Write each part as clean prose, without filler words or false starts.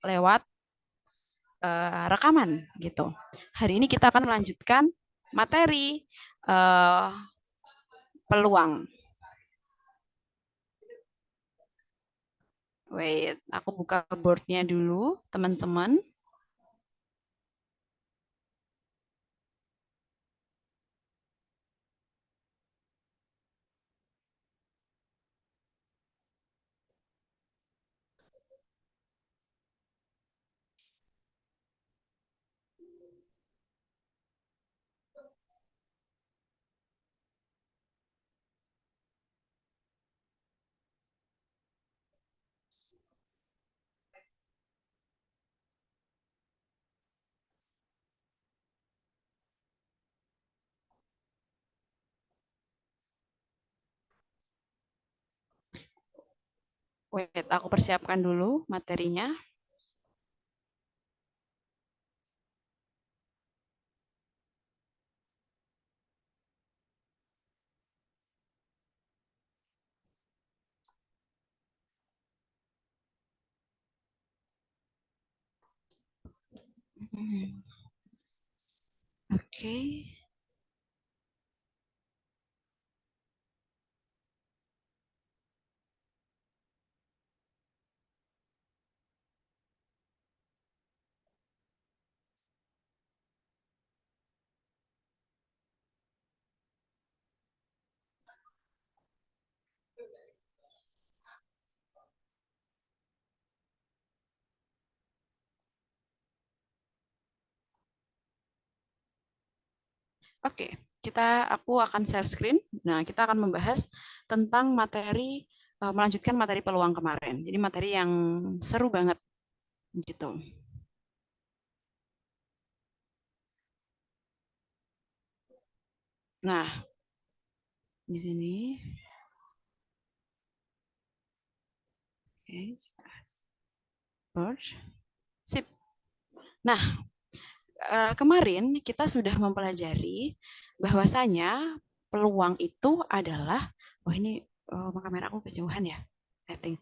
lewat rekaman gitu. Hari ini kita akan melanjutkan materi peluang. Wait, aku buka boardnya dulu, teman-teman. Wait, aku persiapkan dulu materinya. Oke. Oke, aku akan share screen. Nah, kita akan membahas tentang melanjutkan materi peluang kemarin. Jadi materi yang seru banget gitu. Nah, di sini, oke, sip. Nah, kemarin kita sudah mempelajari bahwasanya peluang itu adalah, oh ini kamera aku kejauhan ya, I think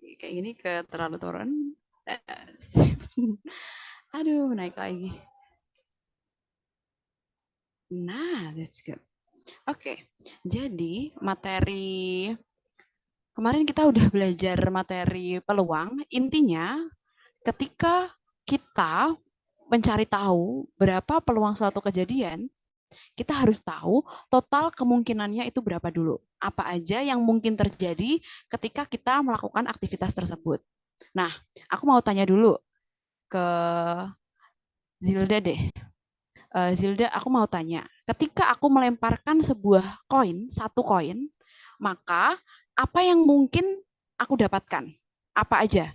kayak gini terlalu turun. Aduh, naik lagi. Nah, that's good. Oke, jadi kemarin kita udah belajar materi peluang. Intinya, ketika kita mencari tahu berapa peluang suatu kejadian, kita harus tahu total kemungkinannya itu berapa dulu. Apa aja yang mungkin terjadi ketika kita melakukan aktivitas tersebut. Nah, aku mau tanya dulu ke Zilda deh. Zilda, aku mau tanya, ketika aku melemparkan satu koin, maka apa yang mungkin aku dapatkan? Apa aja?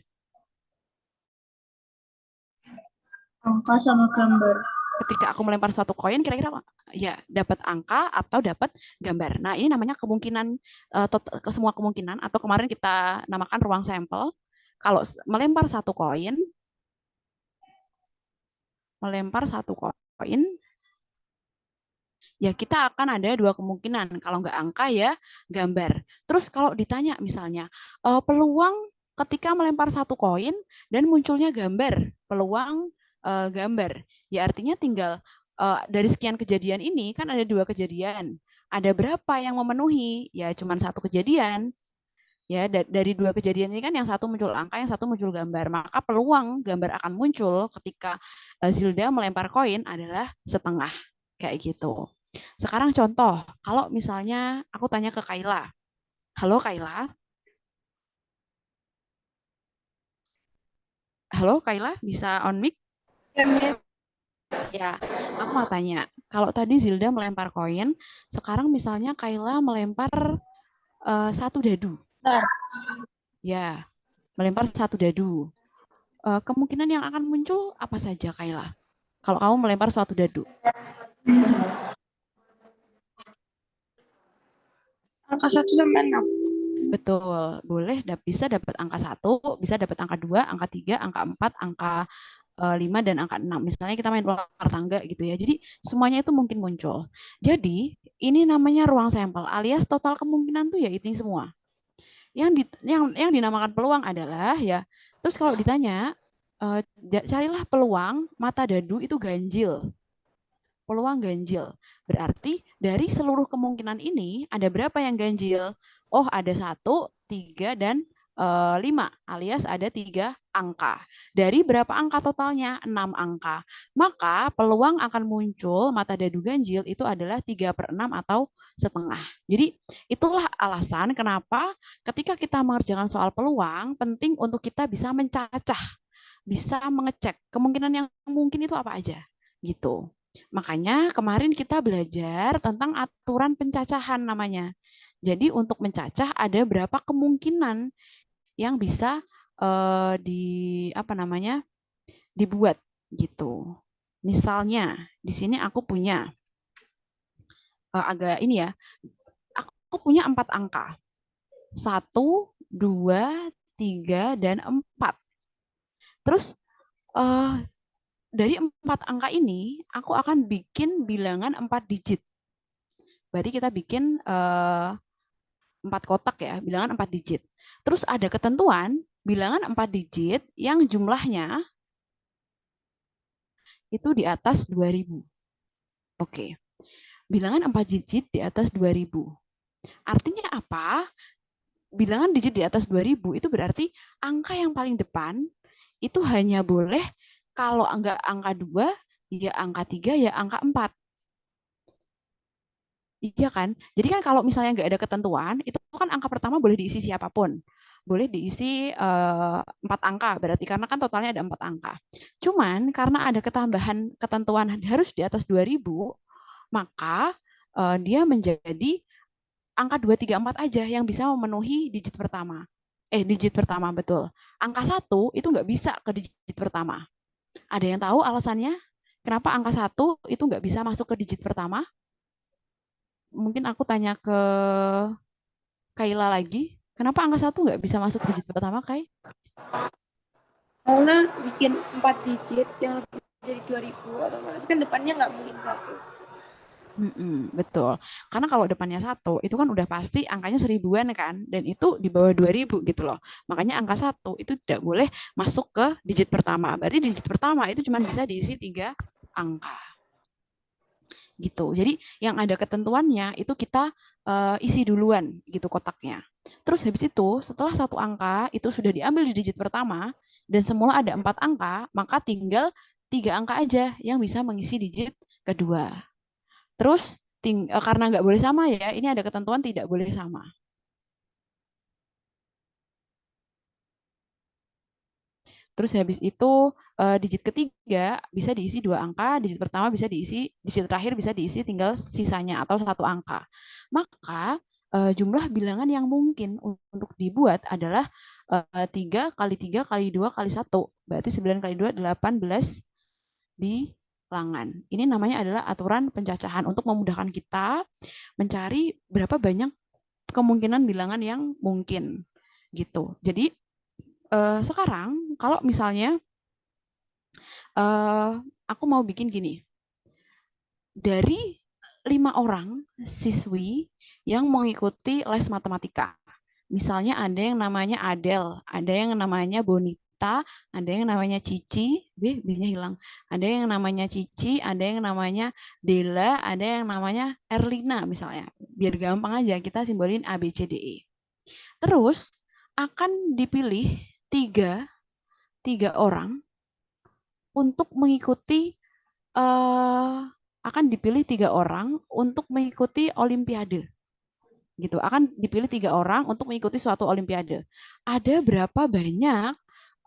Angka sama gambar. Ketika aku melempar suatu koin, kira-kira ya dapat angka atau dapat gambar. Nah, ini namanya kemungkinan semua kemungkinan atau kemarin kita namakan ruang sampel. Kalau melempar satu koin, ya kita akan ada dua kemungkinan. Kalau nggak angka ya gambar. Terus kalau ditanya misalnya peluang ketika melempar satu koin dan munculnya peluang gambar. Ya artinya tinggal dari sekian kejadian ini kan ada dua kejadian. Ada berapa yang memenuhi? Ya cuma satu kejadian. Ya dari dua kejadian ini kan yang satu muncul angka, yang satu muncul gambar. Maka peluang gambar akan muncul ketika Zilda melempar koin adalah setengah. Kayak gitu. Sekarang contoh, kalau misalnya aku tanya ke Kaila. Halo Kaila. Halo Kaila, bisa on mic? Ya, aku mau tanya. Kalau tadi Zilda melempar koin, sekarang misalnya Kaila melempar satu dadu. Ya, melempar satu dadu. Kemungkinan yang akan muncul apa saja Kaila? Kalau kamu melempar suatu dadu. Angka 1 sampai 6. Betul, boleh bisa dapat angka 1, bisa dapat angka 2, angka 3, angka 4, angka 5 dan angka 6. Misalnya kita main ular tangga gitu ya. Jadi semuanya itu mungkin muncul. Jadi ini namanya ruang sampel alias total kemungkinan tuh ya itu semua. Yang dinamakan peluang adalah ya. Terus kalau ditanya carilah peluang mata dadu itu ganjil. Peluang ganjil. Berarti dari seluruh kemungkinan ini ada berapa yang ganjil? Oh, ada 1, 3, dan 5, alias ada 3 angka. Dari berapa angka totalnya? 6 angka. Maka peluang akan muncul mata dadu ganjil itu adalah 3/6 atau setengah. Jadi itulah alasan kenapa ketika kita mengerjakan soal peluang, penting untuk kita bisa mencacah, bisa mengecek kemungkinan yang mungkin itu apa aja. Gitu. Makanya kemarin kita belajar tentang aturan pencacahan namanya. Jadi untuk mencacah ada berapa kemungkinan yang bisa di apa namanya dibuat gitu. Misalnya di sini aku punya agak ini ya, aku punya 4 angka. 1, 2, 3, dan 4. Terus dari 4 angka ini aku akan bikin bilangan 4 digit. Berarti kita bikin 4 kotak ya, bilangan 4 digit. Terus ada ketentuan bilangan 4 digit yang jumlahnya itu di atas 2000. Oke, bilangan 4 digit di atas 2000. Artinya apa? Bilangan digit di atas 2000 itu berarti angka yang paling depan itu hanya boleh kalau enggak angka 2, ya angka 3, ya angka 4. Iya kan? Jadi kan kalau misalnya nggak ada ketentuan, itu kan angka pertama boleh diisi siapapun. Boleh diisi 4 angka, berarti karena kan totalnya ada 4 angka. Cuman karena ada ketambahan ketentuan harus di atas 2000, maka dia menjadi angka 2, 3, 4 aja yang bisa memenuhi digit pertama. Digit pertama, betul. Angka 1 itu nggak bisa ke digit pertama. Ada yang tahu alasannya? Kenapa angka 1 itu nggak bisa masuk ke digit pertama? Mungkin aku tanya ke Kaila lagi. Kenapa angka 1 nggak bisa masuk digit pertama, Kai? Karena bikin 4 digit yang lebih dari 2000, otomatis kan depannya nggak mungkin 1. Betul. Karena kalau depannya 1, itu kan udah pasti angkanya seribuan kan, dan itu di bawah 2000 gitu loh. Makanya angka 1 itu tidak boleh masuk ke digit pertama. Berarti digit pertama itu cuma bisa diisi 3 angka. Gitu. Jadi yang ada ketentuannya itu kita isi duluan gitu kotaknya. Terus habis itu setelah 1 angka itu sudah diambil di digit pertama dan semula ada 4 angka, maka tinggal 3 angka aja yang bisa mengisi digit kedua. Terus karena nggak boleh sama ya, ini ada ketentuan tidak boleh sama. Terus habis itu digit ketiga bisa diisi 2 angka, digit pertama bisa diisi, digit terakhir bisa diisi tinggal sisanya atau 1 angka. Maka jumlah bilangan yang mungkin untuk dibuat adalah 3 kali 3 kali 2 kali 1. Berarti 9 kali 2, 18 bilangan. Ini namanya adalah aturan pencacahan untuk memudahkan kita mencari berapa banyak kemungkinan bilangan yang mungkin gitu. Jadi sekarang kalau misalnya aku mau bikin gini, dari 5 orang siswi yang mengikuti les matematika. Misalnya ada yang namanya Adel, ada yang namanya Bonita, ada yang namanya Cici, B-nya hilang. Ada yang namanya Cici, ada yang namanya Dela, ada yang namanya Erlina misalnya. Biar gampang aja kita simbolin A, B, C, D, E. Terus akan dipilih tiga orang untuk mengikuti akan dipilih 3 orang untuk mengikuti Olimpiade. Gitu, akan dipilih 3 orang untuk mengikuti suatu Olimpiade. Ada berapa banyak?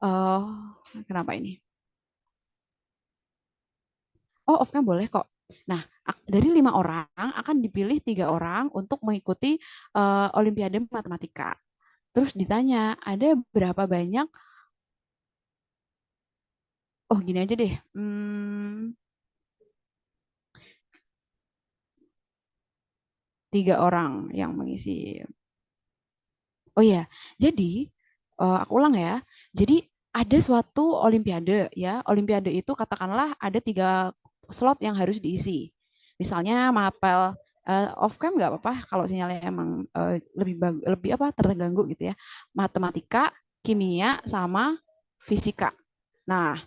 Uh, kenapa ini? Oh, off-cam boleh kok. Nah, dari 5 orang akan dipilih 3 orang untuk mengikuti Olimpiade Matematika. Terus ditanya, ada berapa banyak? Oh, gini aja deh. 3 orang yang mengisi. Oh iya, jadi aku ulang ya. Jadi ada suatu olimpiade ya. Olimpiade itu katakanlah ada 3 slot yang harus diisi. Misalnya mapel off cam nggak apa-apa kalau sinyalnya emang lebih apa terganggu gitu ya. Matematika, kimia, sama fisika. Nah,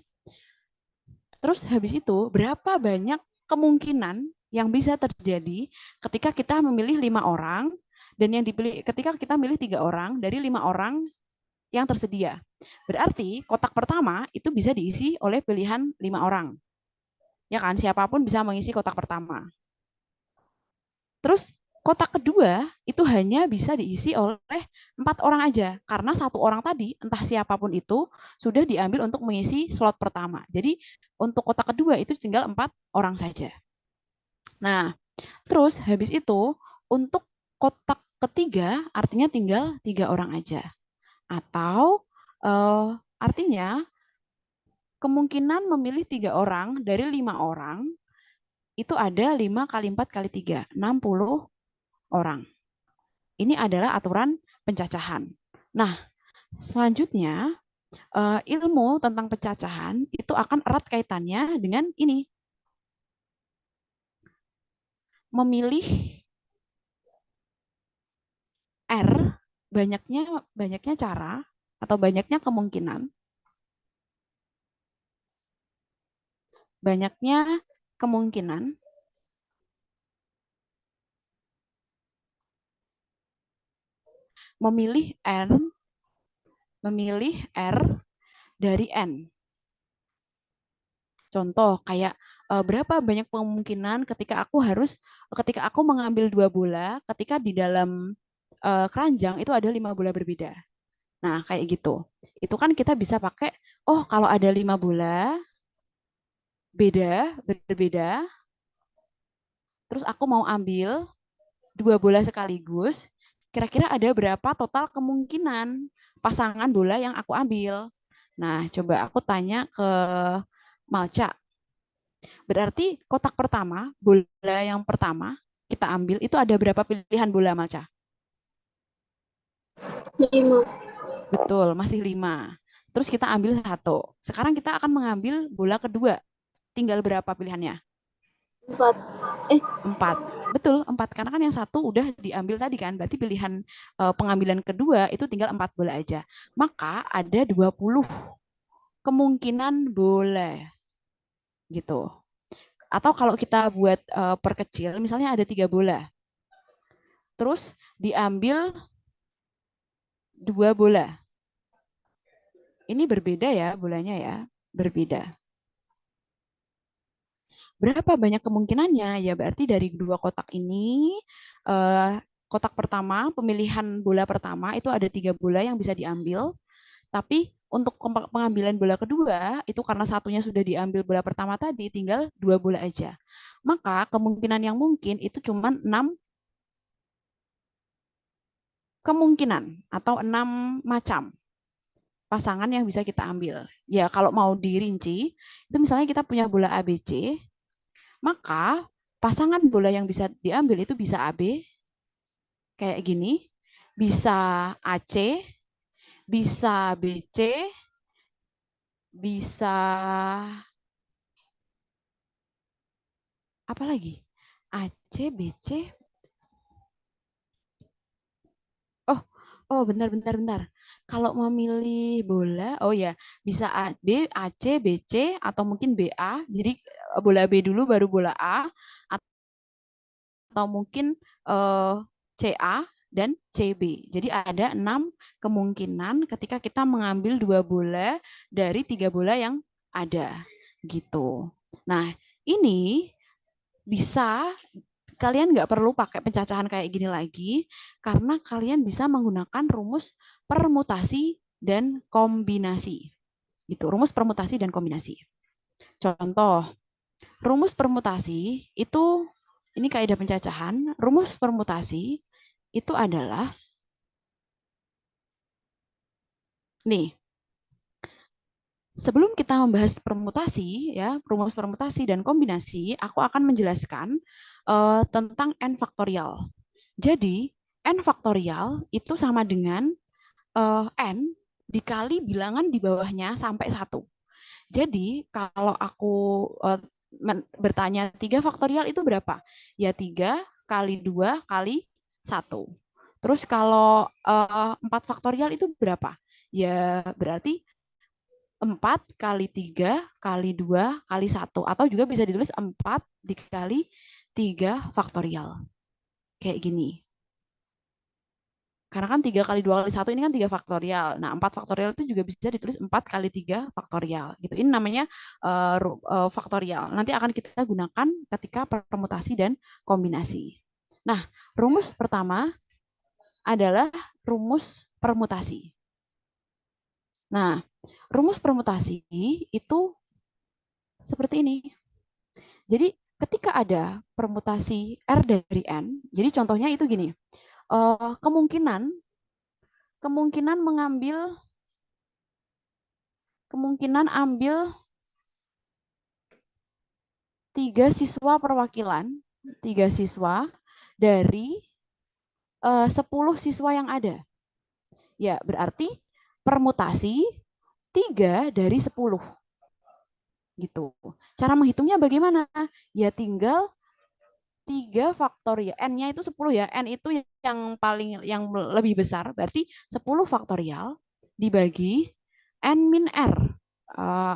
terus habis itu berapa banyak kemungkinan yang bisa terjadi ketika kita memilih 5 orang dan yang dipilih ketika kita milih 3 orang dari 5 orang yang tersedia. Berarti kotak pertama itu bisa diisi oleh pilihan 5 orang. Ya kan, siapapun bisa mengisi kotak pertama. Terus kotak kedua itu hanya bisa diisi oleh 4 orang aja karena 1 orang tadi entah siapapun itu sudah diambil untuk mengisi slot pertama. Jadi untuk kotak kedua itu tinggal 4 orang saja. Nah, terus habis itu untuk kotak ketiga artinya tinggal 3 orang aja. Atau artinya kemungkinan memilih 3 orang dari 5 orang itu ada 5 kali 4 kali 3, 60 orang. Ini adalah aturan pencacahan. Nah, selanjutnya ilmu tentang pencacahan itu akan erat kaitannya dengan ini. Memilih R banyaknya cara atau banyaknya kemungkinan. Banyaknya kemungkinan memilih R dari N. Contoh kayak berapa banyak kemungkinan ketika aku mengambil 2 bola, ketika di dalam keranjang itu ada 5 bola berbeda. Nah, kayak gitu. Itu kan kita bisa pakai, oh kalau ada 5 bola berbeda, terus aku mau ambil 2 bola sekaligus, kira-kira ada berapa total kemungkinan pasangan bola yang aku ambil. Nah, coba aku tanya ke Malca. Berarti kotak pertama, bola yang pertama kita ambil itu ada berapa pilihan bola, Malca? 5. Betul, masih 5. Terus kita ambil 1. Sekarang kita akan mengambil bola kedua. Tinggal berapa pilihannya? 4. 4. Betul, 4. Karena kan yang 1 udah diambil tadi kan. Berarti pilihan pengambilan kedua itu tinggal 4 bola aja. Maka ada 20 kemungkinan bola. Gitu. Atau kalau kita buat perkecil, misalnya ada 3 bola. Terus diambil 2 bola. Ini berbeda ya bolanya ya. Berbeda. Berapa banyak kemungkinannya? Ya berarti dari 2 kotak ini, kotak pertama, pemilihan bola pertama itu ada 3 bola yang bisa diambil. Tapi untuk pengambilan bola kedua, itu karena satunya sudah diambil bola pertama tadi, tinggal 2 bola aja. Maka kemungkinan yang mungkin itu cuma 6 kemungkinan atau 6 macam pasangan yang bisa kita ambil. Ya kalau mau dirinci, itu misalnya kita punya bola ABC, maka pasangan bola yang bisa diambil itu bisa AB, kayak gini, bisa AC, bisa BC, bisa apa lagi? AC, BC. Oh, oh bentar. Kalau memilih bola, oh ya, bisa AB, AC, BC, atau mungkin BA. Jadi bola B dulu baru bola A, atau mungkin eh, CA dan CB. Jadi ada 6 kemungkinan ketika kita mengambil 2 bola dari 3 bola yang ada gitu. Nah, ini bisa kalian nggak perlu pakai pencacahan kayak gini lagi karena kalian bisa menggunakan rumus permutasi dan kombinasi. Gitu, rumus permutasi dan kombinasi. Contoh, rumus permutasi itu ini kaidah pencacahan. Rumus permutasi itu adalah nih. Sebelum kita membahas permutasi ya, rumus permutasi dan kombinasi, aku akan menjelaskan tentang n faktorial. Jadi, n faktorial itu sama dengan n dikali bilangan di bawahnya sampai 1. Jadi, kalau aku bertanya 3 faktorial itu berapa? Ya 3 kali 2 kali 1. Terus kalau 4 faktorial itu berapa? Ya berarti 4 kali 3 kali 2 kali 1. Atau juga bisa ditulis 4 dikali 3 faktorial. Kayak gini. Karena kan 3 kali 2 kali 1 ini kan 3 faktorial. Nah, 4 faktorial itu juga bisa ditulis 4 kali 3 faktorial. Gitu. Ini namanya faktorial. Nanti akan kita gunakan ketika permutasi dan kombinasi. Nah, rumus pertama adalah rumus permutasi. Nah, rumus permutasi itu seperti ini. Jadi, ketika ada permutasi R dari N, jadi contohnya itu gini, kemungkinan ambil 3 siswa dari 10 siswa yang ada. Ya, berarti permutasi 3 dari 10. Gitu. Cara menghitungnya bagaimana? Ya tinggal 3 faktorial. N-nya itu 10 ya. N itu yang lebih besar. Berarti 10 faktorial dibagi N min R.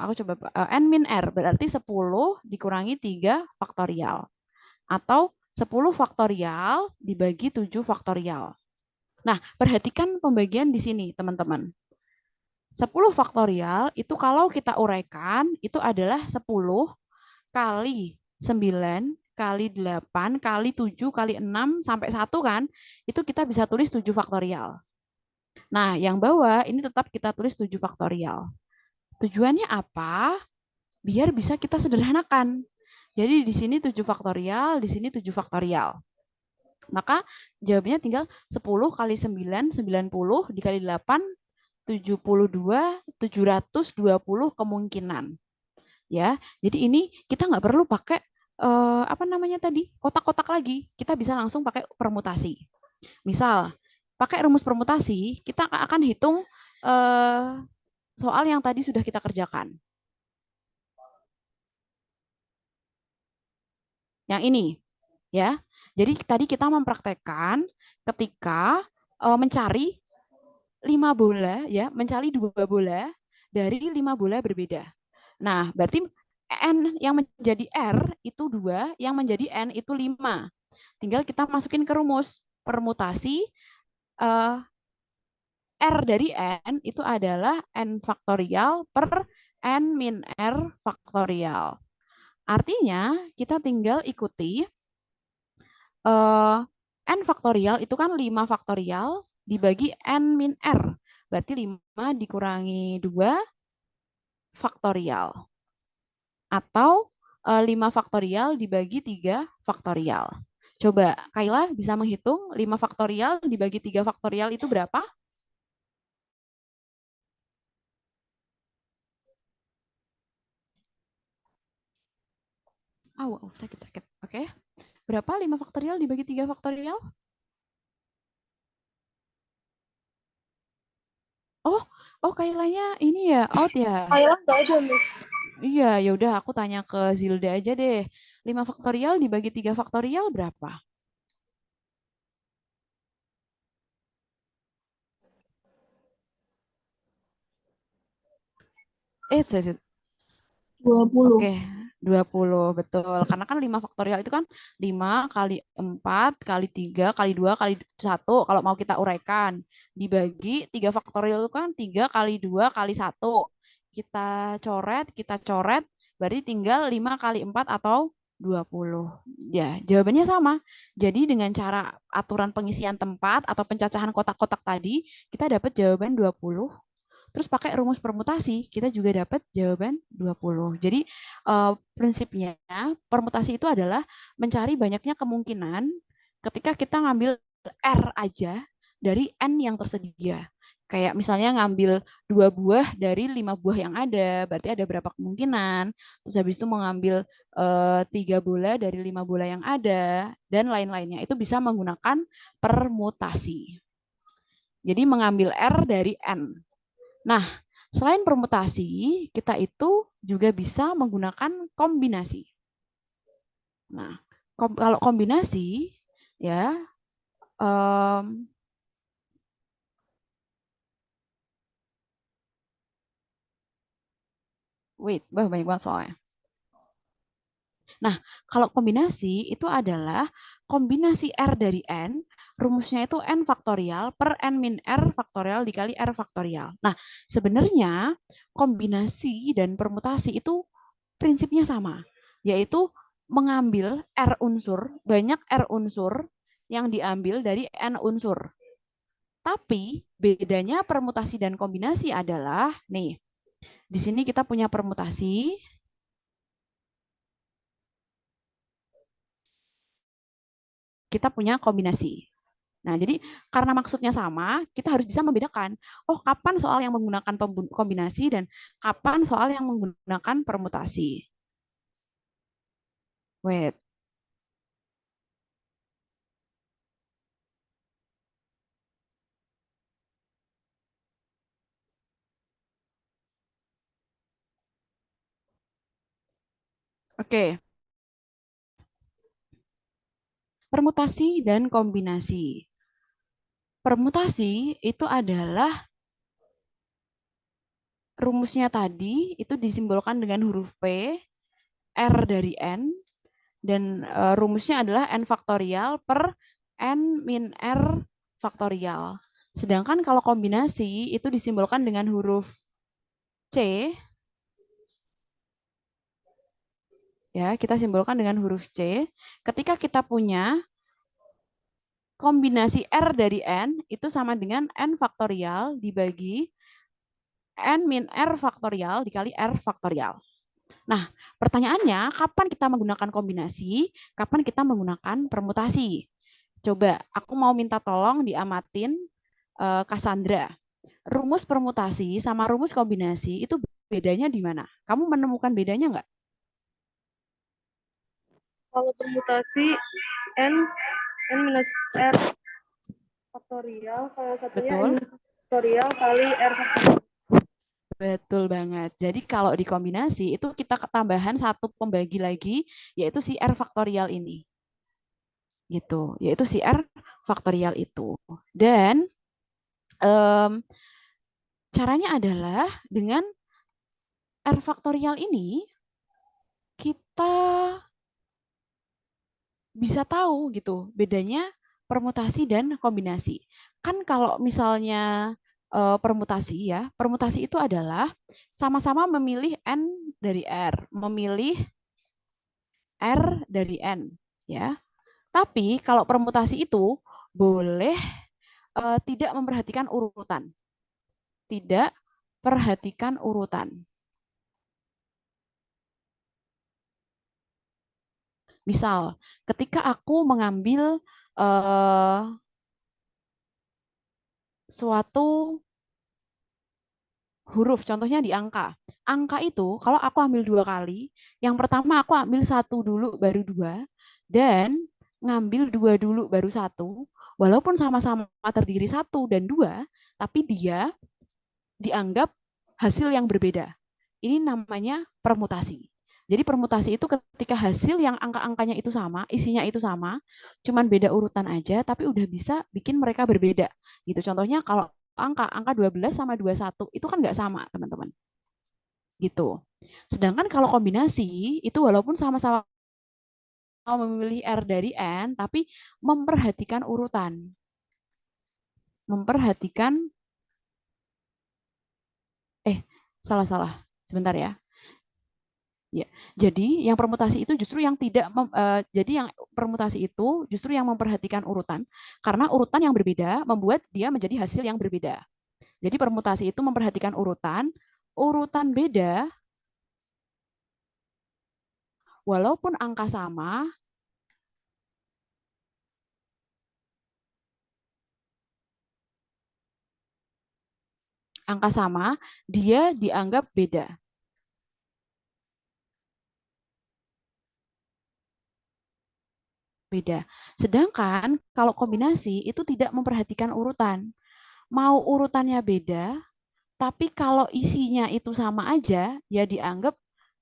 Aku coba N min R. Berarti 10 dikurangi 3 faktorial. Atau 10 faktorial dibagi 7 faktorial. Nah, perhatikan pembagian di sini, teman-teman. 10 faktorial itu kalau kita uraikan, itu adalah 10 kali 9 kali 8 kali 7 kali 6 sampai 1 kan, itu kita bisa tulis 7 faktorial. Nah, yang bawah ini tetap kita tulis 7 faktorial. Tujuannya apa? Biar bisa kita sederhanakan. Jadi di sini 7 faktorial, di sini 7 faktorial. Maka jawabnya tinggal 10 kali 9, 90 dikali 8, 72, 720 kemungkinan. Ya, jadi ini kita nggak perlu pakai apa namanya tadi kotak-kotak lagi, kita bisa langsung pakai permutasi. Misal pakai rumus permutasi, kita akan hitung soal yang tadi sudah kita kerjakan. Yang ini, ya. Jadi tadi kita mempraktekkan ketika mencari 5 bola, ya, mencari 2 bola dari 5 bola berbeda. Nah, berarti N yang menjadi R itu 2, yang menjadi N itu 5. Tinggal kita masukin ke rumus. Permutasi R dari N itu adalah N faktorial per N min R faktorial. Artinya, kita tinggal ikuti N faktorial itu kan 5 faktorial dibagi N min R. Berarti 5 dikurangi 2 faktorial. Atau 5 faktorial dibagi 3 faktorial. Coba, Kayla bisa menghitung 5 faktorial dibagi 3 faktorial itu berapa? Sakit-sakit. Oke. Berapa 5 faktorial dibagi 3 faktorial? Oh, Kaylanya ini ya, out ya. Kayla nggak ada, Miss. Iya, ya udah aku tanya ke Zilda aja deh. 5 faktorial dibagi 3 faktorial berapa? Sorry. 20. Oke, 20 betul. Karena kan 5 faktorial itu kan 5 kali 4 kali 3 kali 2 kali 1 kalau mau kita uraikan. Dibagi 3 faktorial itu kan 3 kali 2 kali 1. Kita coret, berarti tinggal 5 kali 4 atau 20. Ya, jawabannya sama. Jadi dengan cara aturan pengisian tempat atau pencacahan kotak-kotak tadi, kita dapat jawaban 20. Terus pakai rumus permutasi, kita juga dapat jawaban 20. Jadi prinsipnya permutasi itu adalah mencari banyaknya kemungkinan ketika kita ngambil R aja dari N yang tersedia. Kayak misalnya ngambil 2 buah dari 5 buah yang ada, berarti ada berapa kemungkinan. Terus habis itu mengambil 3 bola dari 5 bola yang ada, dan lain-lainnya. Itu bisa menggunakan permutasi. Jadi mengambil R dari N. Nah, selain permutasi, kita itu juga bisa menggunakan kombinasi. Nah, kalau kombinasi, ya, um, Wait, banyak banget soalnya. Nah, kalau kombinasi itu adalah kombinasi R dari N, rumusnya itu N faktorial per N min R faktorial dikali R faktorial. Nah, sebenarnya kombinasi dan permutasi itu prinsipnya sama, yaitu mengambil R unsur, banyak R unsur yang diambil dari N unsur. Tapi bedanya permutasi dan kombinasi adalah, nih, di sini kita punya permutasi, kita punya kombinasi. Nah, jadi karena maksudnya sama, kita harus bisa membedakan, oh kapan soal yang menggunakan kombinasi dan kapan soal yang menggunakan permutasi. Wait, oke. Permutasi dan kombinasi. Permutasi itu adalah rumusnya tadi, itu disimbolkan dengan huruf P, R dari N, dan rumusnya adalah N faktorial per N min R faktorial. Sedangkan kalau kombinasi itu disimbolkan dengan huruf C, ya, kita simbolkan dengan huruf C. Ketika kita punya kombinasi R dari N, itu sama dengan N faktorial dibagi N min R faktorial dikali R faktorial. Nah, pertanyaannya, kapan kita menggunakan kombinasi, kapan kita menggunakan permutasi? Coba, aku mau minta tolong diamatin Cassandra. Rumus permutasi sama rumus kombinasi itu bedanya di mana? Kamu menemukan bedanya nggak? Kalau permutasi N minus R faktorial, kalau satunya N Betul? faktorial kali R faktorial. Betul banget. Jadi kalau dikombinasi itu kita ketambahan satu pembagi lagi, yaitu si R faktorial ini. Gitu, yaitu si R faktorial itu. Dan em, caranya adalah dengan R faktorial ini kita bisa tahu gitu bedanya permutasi dan kombinasi. Kan kalau misalnya permutasi ya, permutasi itu adalah sama-sama memilih N dari R, memilih R dari N, ya. Tapi kalau permutasi itu boleh tidak memperhatikan urutan, tidak perhatikan urutan. Misal, ketika aku mengambil eh, suatu huruf, contohnya di angka. Angka itu kalau aku ambil dua kali, yang pertama aku ambil satu dulu baru dua, dan ngambil dua dulu baru satu, walaupun sama-sama terdiri satu dan dua, tapi dia dianggap hasil yang berbeda. Ini namanya permutasi. Jadi permutasi itu ketika hasil yang angka-angkanya itu sama, isinya itu sama, cuman beda urutan aja, tapi udah bisa bikin mereka berbeda. Gitu. Contohnya kalau angka 12 sama 21 itu kan nggak sama, teman-teman. Gitu. Sedangkan kalau kombinasi itu walaupun sama-sama memilih R dari N, tapi memperhatikan urutan. Memperhatikan, eh, salah-salah. Sebentar ya. Ya, jadi yang permutasi itu justru yang tidak jadi yang permutasi itu justru yang memperhatikan urutan karena urutan yang berbeda membuat dia menjadi hasil yang berbeda. Jadi permutasi itu memperhatikan urutan, urutan beda walaupun angka sama dia dianggap beda, beda. Sedangkan kalau kombinasi itu tidak memperhatikan urutan. Mau urutannya beda, tapi kalau isinya itu sama aja, ya dianggap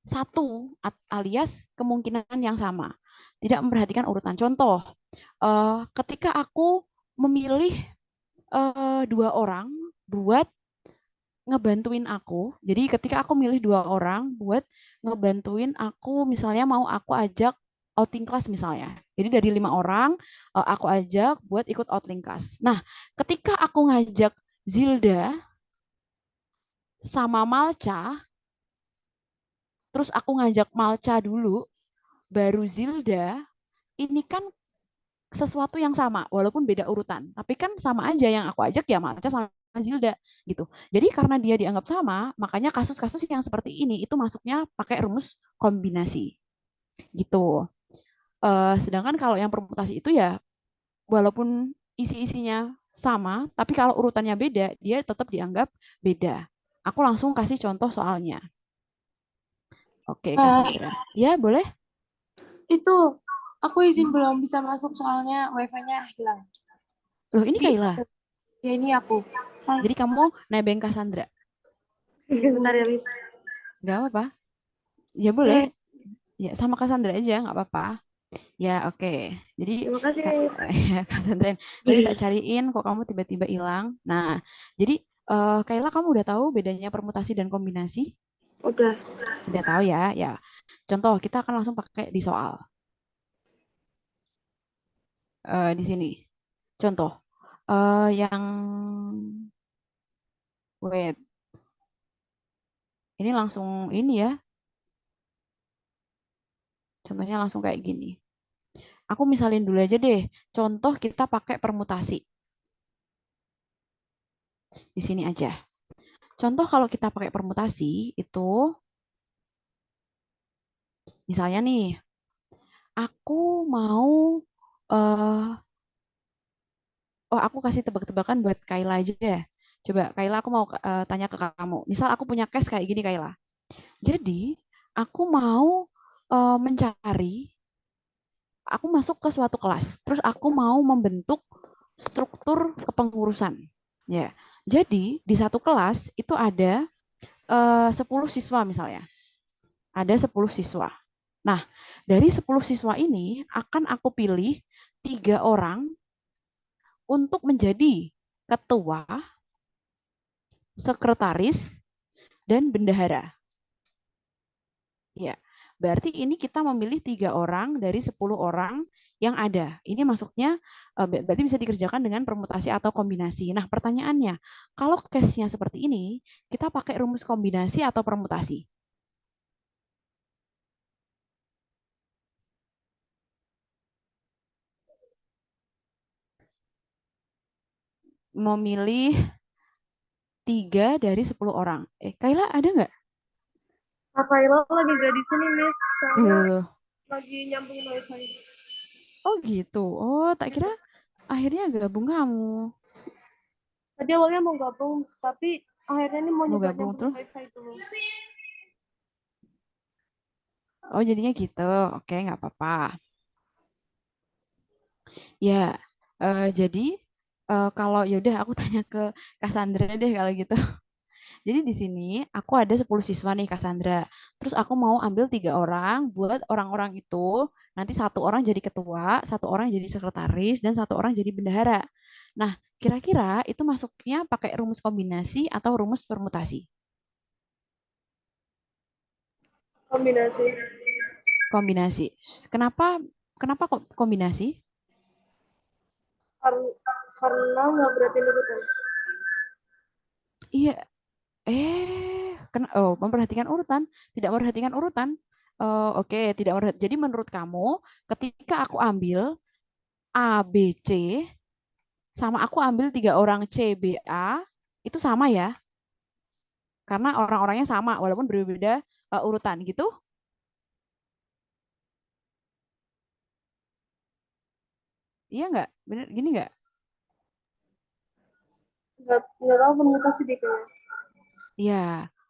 satu alias kemungkinan yang sama. Tidak memperhatikan urutan. Contoh, ketika aku memilih dua orang buat ngebantuin aku. Jadi ketika aku milih dua orang buat ngebantuin aku, misalnya mau aku ajak outing class misalnya. Jadi dari 5 orang aku ajak buat ikut outing class. Nah, ketika aku ngajak Zilda sama Malca, terus aku ngajak Malca dulu, baru Zilda, ini kan sesuatu yang sama, walaupun beda urutan. Tapi kan sama aja yang aku ajak ya Malca sama Zilda gitu. Jadi karena dia dianggap sama, makanya kasus-kasus yang seperti ini itu masuknya pakai rumus kombinasi gitu. Sedangkan kalau yang permutasi itu ya walaupun isi-isinya sama, tapi kalau urutannya beda, dia tetap dianggap beda. Aku langsung kasih contoh soalnya. Oke, Cassandra. Ya, boleh? Itu aku izin belum bisa masuk soalnya wifi-nya hilang. Loh, ini Bi, Kayla. ya ini aku. Hai. Jadi kamu nebeng Cassandra. Bentar ya, Lis. Nggak apa-apa. Ya boleh. Oke, Ya, sama Cassandra aja, nggak apa-apa. Ya, oke. Jadi, terima kasih. Kak, ya, Cassandra, tadi tak cariin kok kamu tiba-tiba hilang. Nah, jadi, Kayla kamu udah tahu bedanya permutasi dan kombinasi? Udah. Udah tahu ya? Ya, contoh, kita akan langsung pakai di soal. Di sini. Contoh. Yang, wait, ini langsung ini ya. Contohnya langsung kayak gini. Aku misalin dulu aja deh. Contoh kita pakai permutasi. Di sini aja. Contoh kalau kita pakai permutasi itu misalnya nih, aku mau eh aku kasih tebak-tebakan buat Kayla aja ya. Coba Kayla aku mau tanya ke kamu. Misal aku punya case kayak gini Kayla. Jadi, aku mau mencari aku masuk ke suatu kelas. Terus aku mau membentuk struktur kepengurusan. Ya. Jadi, di satu kelas itu ada 10 siswa misalnya. Ada 10 siswa. Nah, dari 10 siswa ini akan aku pilih 3 orang untuk menjadi ketua, sekretaris, dan bendahara. Ya, berarti ini kita memilih 3 orang dari 10 orang yang ada. Ini masuknya berarti bisa dikerjakan dengan permutasi atau kombinasi. Nah, pertanyaannya, kalau case-nya seperti ini, kita pakai rumus kombinasi atau permutasi? Memilih 3 dari 10 orang. Kayla ada nggak? Kak Kaila lagi gak di sini, Miss. Soalnya Eh, lagi nyambung wifi. oh gitu. Oh, tak kira akhirnya gabung kamu. Tadi awalnya mau gabung, tapi akhirnya ini mau Mau nyoba gabung nyambung tuh. wifi dulu. Oh, jadinya gitu. Oke, nggak apa-apa. Ya, jadi kalau yaudah aku tanya ke Cassandra deh kalau gitu. Jadi di sini aku ada 10 siswa nih Cassandra. Terus aku mau ambil 3 orang buat orang-orang itu nanti 1 orang jadi ketua, 1 orang jadi sekretaris, dan 1 orang jadi bendahara. Nah, kira-kira itu masuknya pakai rumus kombinasi atau rumus permutasi? Kombinasi. Kombinasi. Kenapa kenapa kok kombinasi? Karena nggak berarti urutan. Iya, oh, memperhatikan urutan, tidak memperhatikan urutan. Oh, oke, tidak memperhatikan. Jadi menurut kamu, ketika aku ambil A, B, C, sama aku ambil 3 orang C, B, A, itu sama ya? Karena orang-orangnya sama, walaupun berbeda urutan gitu. Iya nggak? Bener, gini nggak? Nggak tahu komunikasi deh kayaknya. Iya,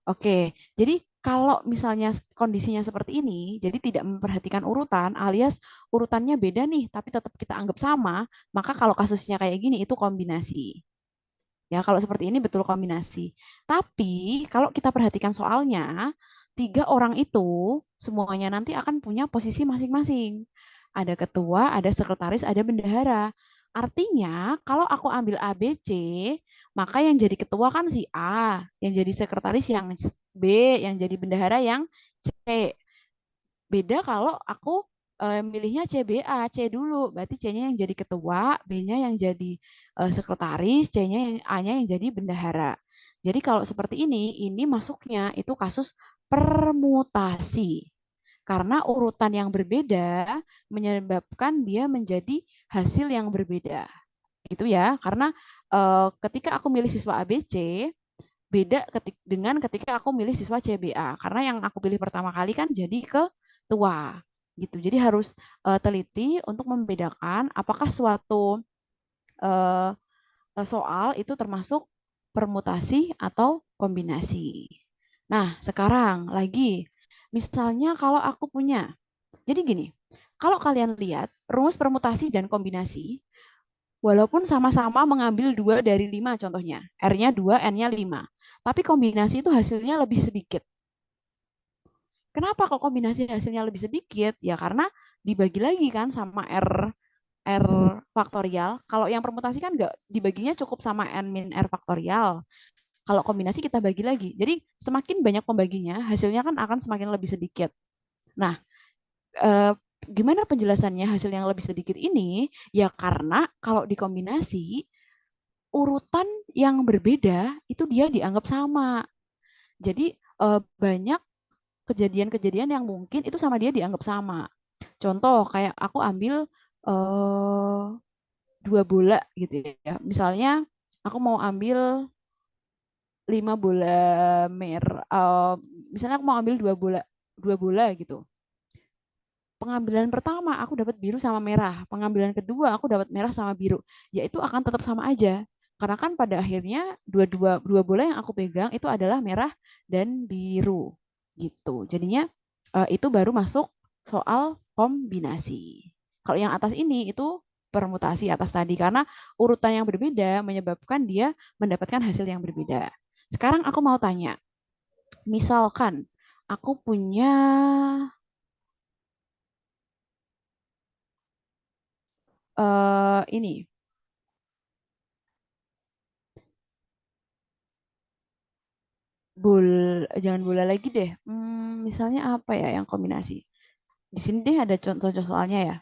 oke. Jadi kalau misalnya kondisinya seperti ini, jadi tidak memperhatikan urutan, alias urutannya beda nih, tapi tetap kita anggap sama, maka kalau kasusnya kayak gini itu kombinasi. Ya, kalau seperti ini betul kombinasi. Tapi kalau kita perhatikan soalnya, 3 orang itu semuanya nanti akan punya posisi masing-masing. Ada ketua, ada sekretaris, ada bendahara. Artinya, kalau aku ambil A, B, C, Maka yang jadi ketua kan si A, yang jadi sekretaris yang B, yang jadi bendahara yang C. Beda kalau aku milihnya CBA, C dulu. Berarti C-nya yang jadi ketua, B-nya yang jadi sekretaris, C-nya yang A-nya yang jadi bendahara. Jadi kalau seperti ini masuknya itu kasus permutasi. Karena urutan yang berbeda menyebabkan dia menjadi hasil yang berbeda. Gitu ya. Karena ketika aku milih siswa ABC, beda dengan ketika aku milih siswa CBA. Karena yang aku pilih pertama kali kan jadi ketua. Gitu. Jadi harus teliti untuk membedakan apakah suatu eh, soal itu termasuk permutasi atau kombinasi. Nah, sekarang lagi, misalnya kalau aku punya, jadi gini, kalau kalian lihat rumus permutasi dan kombinasi, walaupun sama-sama mengambil 2 dari 5 contohnya, R-nya 2, N-nya 5, tapi kombinasi itu hasilnya lebih sedikit. Kenapa kok kombinasi hasilnya lebih sedikit? Ya karena dibagi lagi kan sama R faktorial. Kalau yang permutasi kan nggak dibaginya cukup sama N min R faktorial. Kalau kombinasi kita bagi lagi. Jadi semakin banyak pembaginya, hasilnya kan akan semakin lebih sedikit. Nah, eh, gimana penjelasannya hasil yang lebih sedikit ini? Ya karena kalau dikombinasi, urutan yang berbeda itu dia dianggap sama. Jadi banyak kejadian-kejadian yang mungkin itu sama dia dianggap sama. Contoh kayak aku ambil eh, 2 bola gitu ya. Misalnya aku mau ambil 5 bola merah. Misalnya aku mau ambil 2 bola gitu. Pengambilan pertama aku dapat biru sama merah. Pengambilan kedua aku dapat merah sama biru. Ya itu akan tetap sama aja. Karena kan pada akhirnya dua bola yang aku pegang itu adalah merah dan biru gitu. Jadinya itu baru masuk soal kombinasi. Kalau yang atas ini itu permutasi atas tadi karena urutan yang berbeda menyebabkan dia mendapatkan hasil yang berbeda. Sekarang aku mau tanya, misalkan aku punya ini bol jangan bola lagi deh. Misalnya apa ya yang kombinasi? Di sini deh ada contoh-contoh soalnya ya.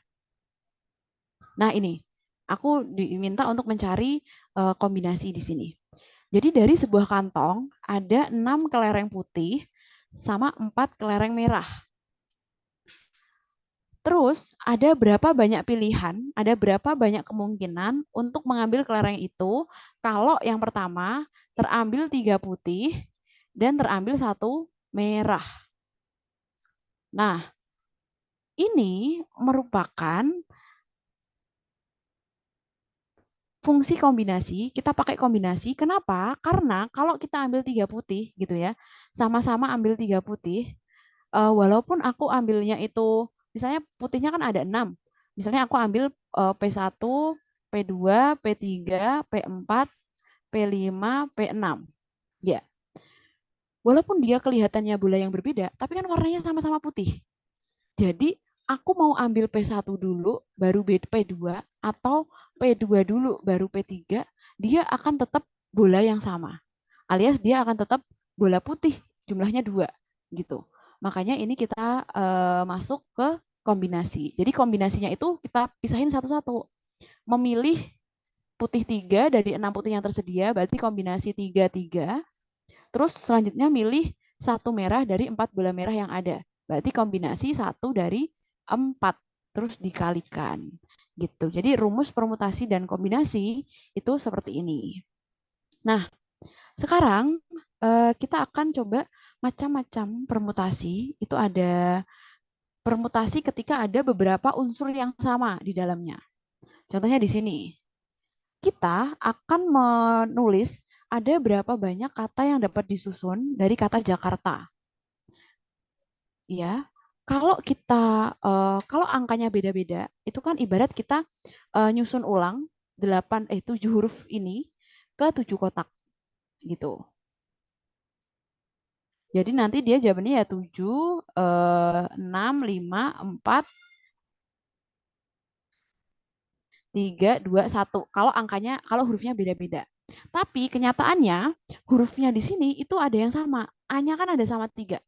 Nah, ini aku diminta untuk mencari kombinasi di sini. Jadi dari sebuah kantong ada 6 kelereng putih sama 4 kelereng merah. Terus ada berapa banyak pilihan, ada berapa banyak kemungkinan untuk mengambil kelereng itu kalau yang pertama terambil 3 putih dan terambil 1 merah. Nah, ini merupakan fungsi kombinasi, kita pakai kombinasi. Kenapa? Karena kalau kita ambil 3 putih gitu ya, sama-sama ambil 3 putih, walaupun aku ambilnya itu, misalnya putihnya kan ada 6. Misalnya aku ambil P1, P2, P3, P4, P5, P6. Ya, walaupun dia kelihatannya bola yang berbeda, tapi kan warnanya sama-sama putih. Jadi aku mau ambil P1 dulu, baru P2, atau P2 dulu, baru P3, dia akan tetap bola yang sama. Alias dia akan tetap bola putih, jumlahnya 2, gitu. Makanya ini kita masuk ke kombinasi. Jadi kombinasinya itu kita pisahin satu-satu. Memilih putih 3 dari 6 putih yang tersedia, berarti kombinasi 3-3. Terus selanjutnya milih 1 merah dari 4 bola merah yang ada. Berarti kombinasi 1 dari 4. Terus dikalikan. Gitu. Jadi rumus permutasi dan kombinasi itu seperti ini. Nah, sekarang kita akan coba macam-macam permutasi. Itu ada permutasi ketika ada beberapa unsur yang sama di dalamnya. Contohnya di sini. Kita akan menulis ada berapa banyak kata yang dapat disusun dari kata Jakarta. Ya, kalau kita kalau angkanya beda-beda, itu kan ibarat kita nyusun ulang 7 huruf ini ke 7 kotak gitu. Jadi nanti dia jawabannya ya 7, 6, 5, 4, 3, 2, 1. Kalau angkanya, kalau hurufnya beda-beda. Tapi kenyataannya hurufnya di sini itu ada yang sama. A-nya kan ada sama 3.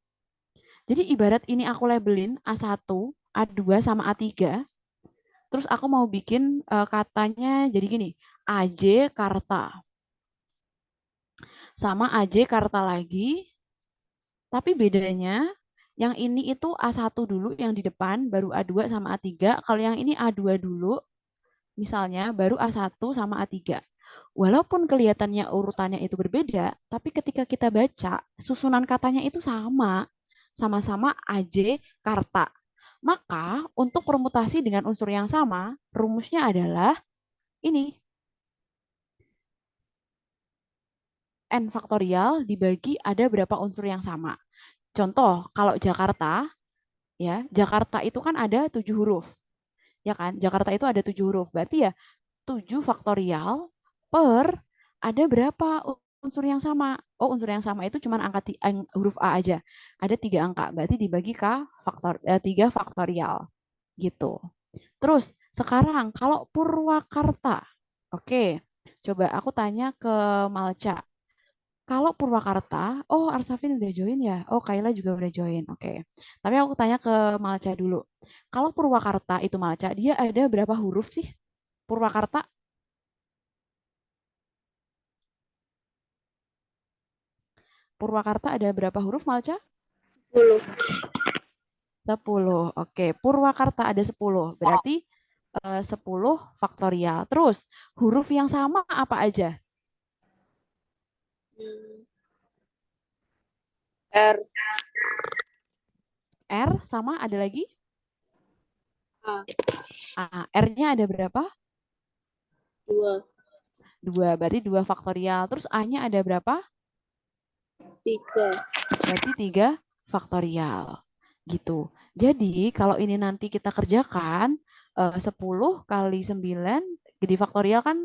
Jadi ibarat ini aku labelin A1, A2 sama A3. Terus aku mau bikin katanya jadi gini. AJ Karta sama AJ Karta lagi. Tapi bedanya yang ini itu A1 dulu yang di depan, baru A2 sama A3. Kalau yang ini A2 dulu, misalnya baru A1 sama A3. Walaupun kelihatannya urutannya itu berbeda, tapi ketika kita baca, susunan katanya itu sama. Sama-sama AJ Karta. Maka untuk permutasi dengan unsur yang sama, rumusnya adalah ini. N faktorial dibagi ada berapa unsur yang sama. Contoh, kalau Jakarta, ya, Jakarta itu kan ada 7 huruf. Ya kan? Jakarta itu ada 7 huruf. Berarti ya 7 faktorial per ada berapa unsur yang sama? Oh, unsur yang sama itu cuma huruf A aja. Ada 3 angka. Berarti dibagi ke 3 faktorial. Gitu. Terus, sekarang kalau Purwakarta. Oke, coba aku tanya ke Malca. Kalau Purwakarta, oh Arsafin udah join ya? Oh Kaila juga udah join. Oke. Tapi aku tanya ke Malca dulu. Kalau Purwakarta itu Malca, dia ada berapa huruf sih? Purwakarta, Purwakarta ada berapa huruf Malca? 10. 10. Oke, Purwakarta ada 10. Berarti 10 faktorial. Terus huruf yang sama apa aja? R. R sama ada lagi? A. A. R-nya ada berapa? 2. 2. Berarti 2 faktorial. Terus A-nya ada berapa? 3. Berarti 3 faktorial. Gitu. Jadi kalau ini nanti kita kerjakan 10 kali 9 di faktorial kan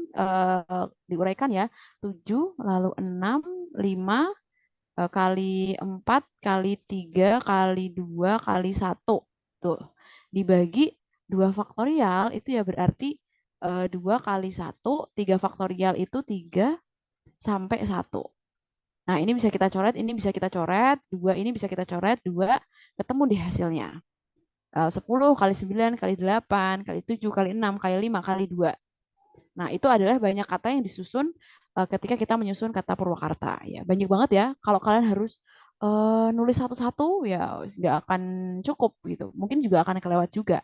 diuraikan ya. 7 lalu 6 5 kali 4 kali 3 kali 2 kali 1. Tuh. Dibagi 2 faktorial itu ya berarti 2 kali 1, 3 faktorial itu 3 sampai 1. Nah, ini bisa kita coret, ini bisa kita coret, 2 ini bisa kita coret, 2 ketemu di hasilnya. 10 kali 9 kali 8 kali 7 kali 6 kali 5 kali 2. Nah, itu adalah banyak kata yang disusun ketika kita menyusun kata Purwakarta. Ya, banyak banget ya. Kalau kalian harus nulis satu-satu, ya nggak akan cukup gitu. Mungkin juga akan kelewat juga.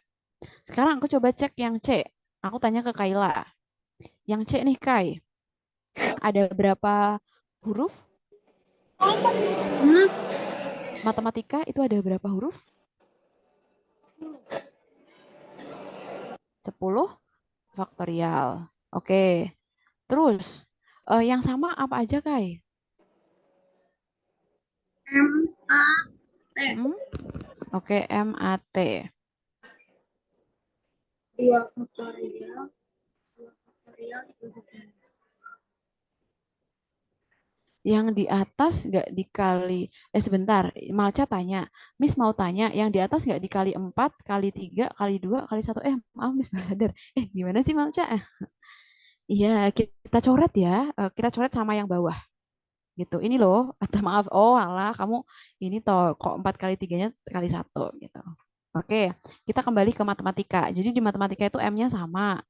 Sekarang aku coba cek yang C. Aku tanya ke Kaila. Yang C nih, Kai. Ada berapa huruf? Matematika itu ada berapa huruf? 10 faktorial. Oke. Terus, yang sama apa aja, Kai? M. A. T. Hmm? Oke, MAT. 2 faktorial. 2 faktorial 3 faktorial. Yang di atas nggak dikali, sebentar, Malca tanya. Miss mau tanya, yang di atas nggak dikali 4, kali 3, kali 2, kali 1. Maaf, Miss baru sadar. Gimana sih, Malca? Iya, kita coret ya. Kita coret sama yang bawah. Gitu. Ini loh, atau maaf. Oh, alah, kamu ini toh, kok 4 kali 3-nya kali 1. Gitu. Oke, kita kembali ke matematika. Jadi di matematika itu M-nya sama.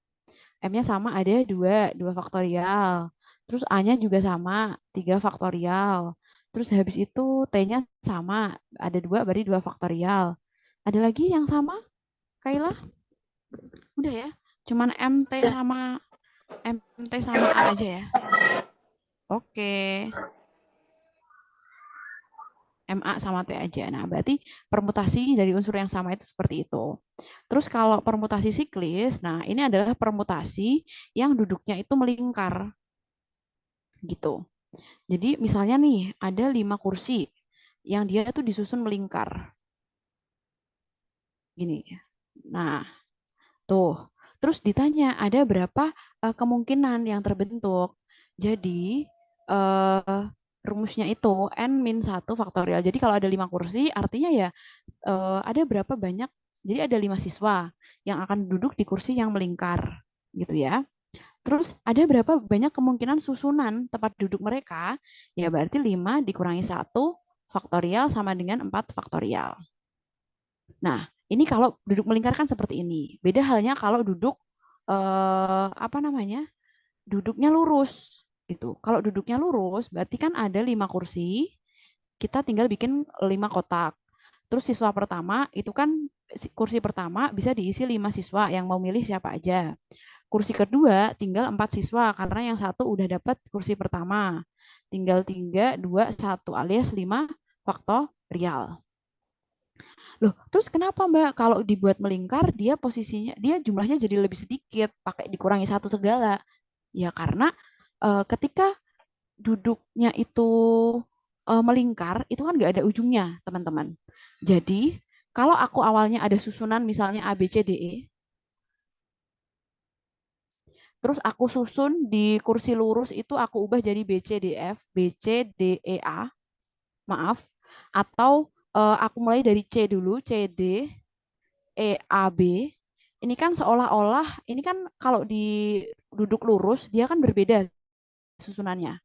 M-nya sama ada 2 faktorial. Terus A-nya juga sama, 3 faktorial. Terus habis itu T-nya sama, ada 2 berarti 2 faktorial. Ada lagi yang sama, Kaila? Udah ya, cuman MT sama A aja ya. Oke, MA sama T aja. Nah, berarti permutasi dari unsur yang sama itu seperti itu. Terus kalau permutasi siklis, nah ini adalah permutasi yang duduknya itu melingkar. Gitu. Jadi misalnya nih, ada 5 kursi yang dia tuh disusun melingkar. Gini. Nah, tuh. Terus ditanya, ada berapa kemungkinan yang terbentuk. Jadi, eh, rumusnya itu N-1 faktorial. Jadi kalau ada 5 kursi, artinya ya ada berapa banyak, jadi ada 5 siswa yang akan duduk di kursi yang melingkar. Gitu ya. Terus ada berapa banyak kemungkinan susunan tempat duduk mereka? Ya berarti 5 dikurangi 1 faktorial sama dengan 4 faktorial. Nah, ini kalau duduk melingkar kan seperti ini. Beda halnya kalau duduk apa namanya? Duduknya lurus gitu. Kalau duduknya lurus berarti kan ada 5 kursi, kita tinggal bikin 5 kotak. Terus siswa pertama itu kan kursi pertama bisa diisi 5 siswa yang mau milih siapa aja. Kursi kedua tinggal 4 siswa karena yang satu udah dapat kursi pertama. Tinggal 3, 2, 1 alias 5 faktorial. Loh, terus kenapa Mbak kalau dibuat melingkar dia posisinya dia jumlahnya jadi lebih sedikit pakai dikurangi 1 segala? Ya karena ketika duduknya itu melingkar itu kan nggak ada ujungnya, teman-teman. Jadi kalau aku awalnya ada susunan misalnya A, B, C, D, E, terus aku susun di kursi lurus itu aku ubah jadi B, C, D, F, B, C, D, E, A, maaf. Atau aku mulai dari C dulu, C, D, E, A, B. Ini kan seolah-olah, ini kan kalau di duduk lurus, dia kan berbeda susunannya.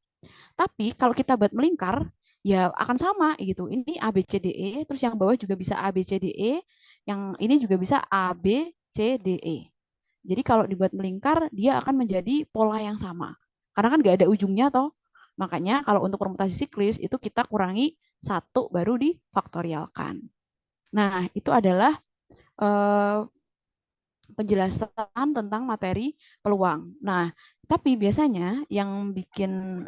Tapi kalau kita buat melingkar, ya akan sama gitu. Ini A, B, C, D, E, terus yang bawah juga bisa A, B, C, D, E, yang ini juga bisa A, B, C, D, E. Jadi kalau dibuat melingkar, dia akan menjadi pola yang sama. Karena kan nggak ada ujungnya toh. Makanya kalau untuk permutasi siklis itu kita kurangi 1 baru difaktorialkan. Nah, itu adalah eh, penjelasan tentang materi peluang. Nah, tapi biasanya yang bikin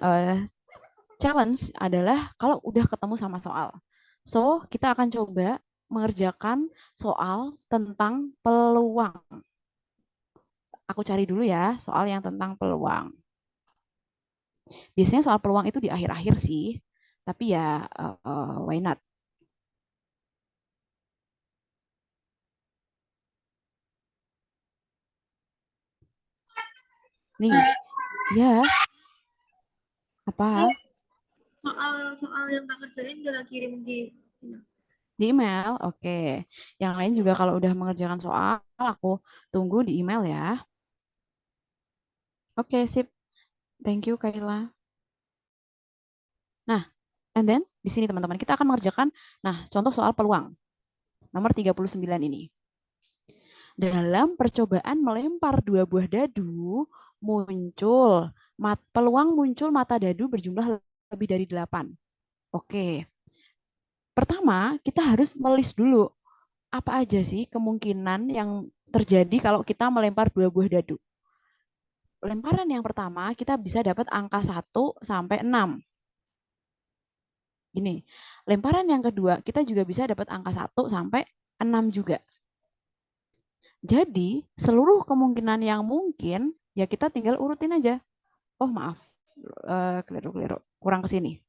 challenge adalah kalau udah ketemu sama soal. So, kita akan coba mengerjakan soal tentang peluang. Aku cari dulu ya soal yang tentang peluang. Biasanya soal peluang itu di akhir-akhir sih, tapi ya why not? Nih, ya apa? Soal yang tak kerjain udah tak kirim di. Di email, oke. Yang lain juga kalau udah mengerjakan soal, aku tunggu di email ya. Oke, sip. Thank you, Kayla. Nah, and then di sini teman-teman kita akan mengerjakan, nah contoh soal peluang nomor 39 ini. Dalam percobaan melempar 2 buah dadu, peluang muncul mata dadu berjumlah lebih dari 8. Oke, pertama kita harus melis dulu apa aja sih kemungkinan yang terjadi kalau kita melempar 2 buah dadu. Lemparan yang pertama kita bisa dapat angka 1 sampai 6. Gini, lemparan yang kedua kita juga bisa dapat angka 1 sampai 6 juga. Jadi, seluruh kemungkinan yang mungkin, ya kita tinggal urutin aja. Oh, maaf. Keliru-keliru. Kurang ke sini.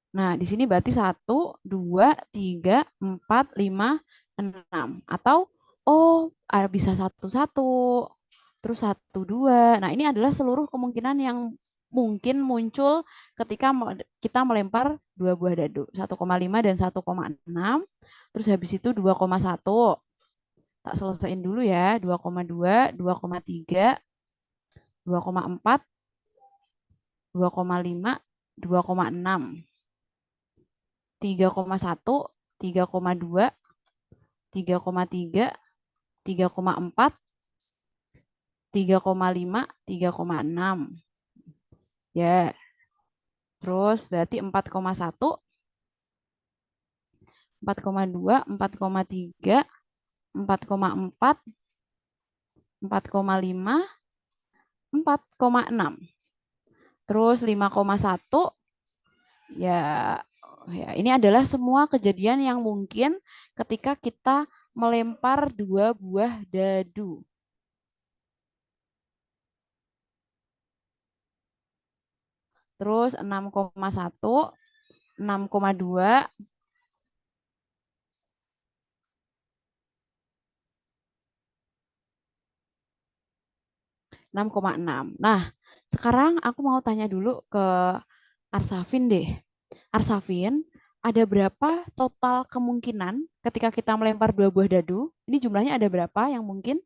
Nah, di sini berarti 1, 2, 3, 4, 5, 6. Atau, oh, bisa 1, 1. Terus 1, 2. Nah, ini adalah seluruh kemungkinan yang mungkin muncul ketika kita melempar 2 buah dadu. 1,5 dan 1,6. Terus habis itu 2,1. Tak selesaiin dulu ya. 2,2, 2,3, 2,4, 2,5, 2,6. 3,1, 3,2, 3,3, 3,4, 3,5, 3,6. Ya, terus berarti 4,1, 4,2, 4,3, 4,4, 4,5, 4,6. Terus 5,1 ya ya ini adalah semua kejadian yang mungkin ketika kita melempar 2 buah dadu. Terus 6,1, 6,2, 6,6. Nah, sekarang aku mau tanya dulu ke Arsafin deh. Arsafin, ada berapa total kemungkinan ketika kita melempar dua buah dadu? Ini jumlahnya ada berapa yang mungkin?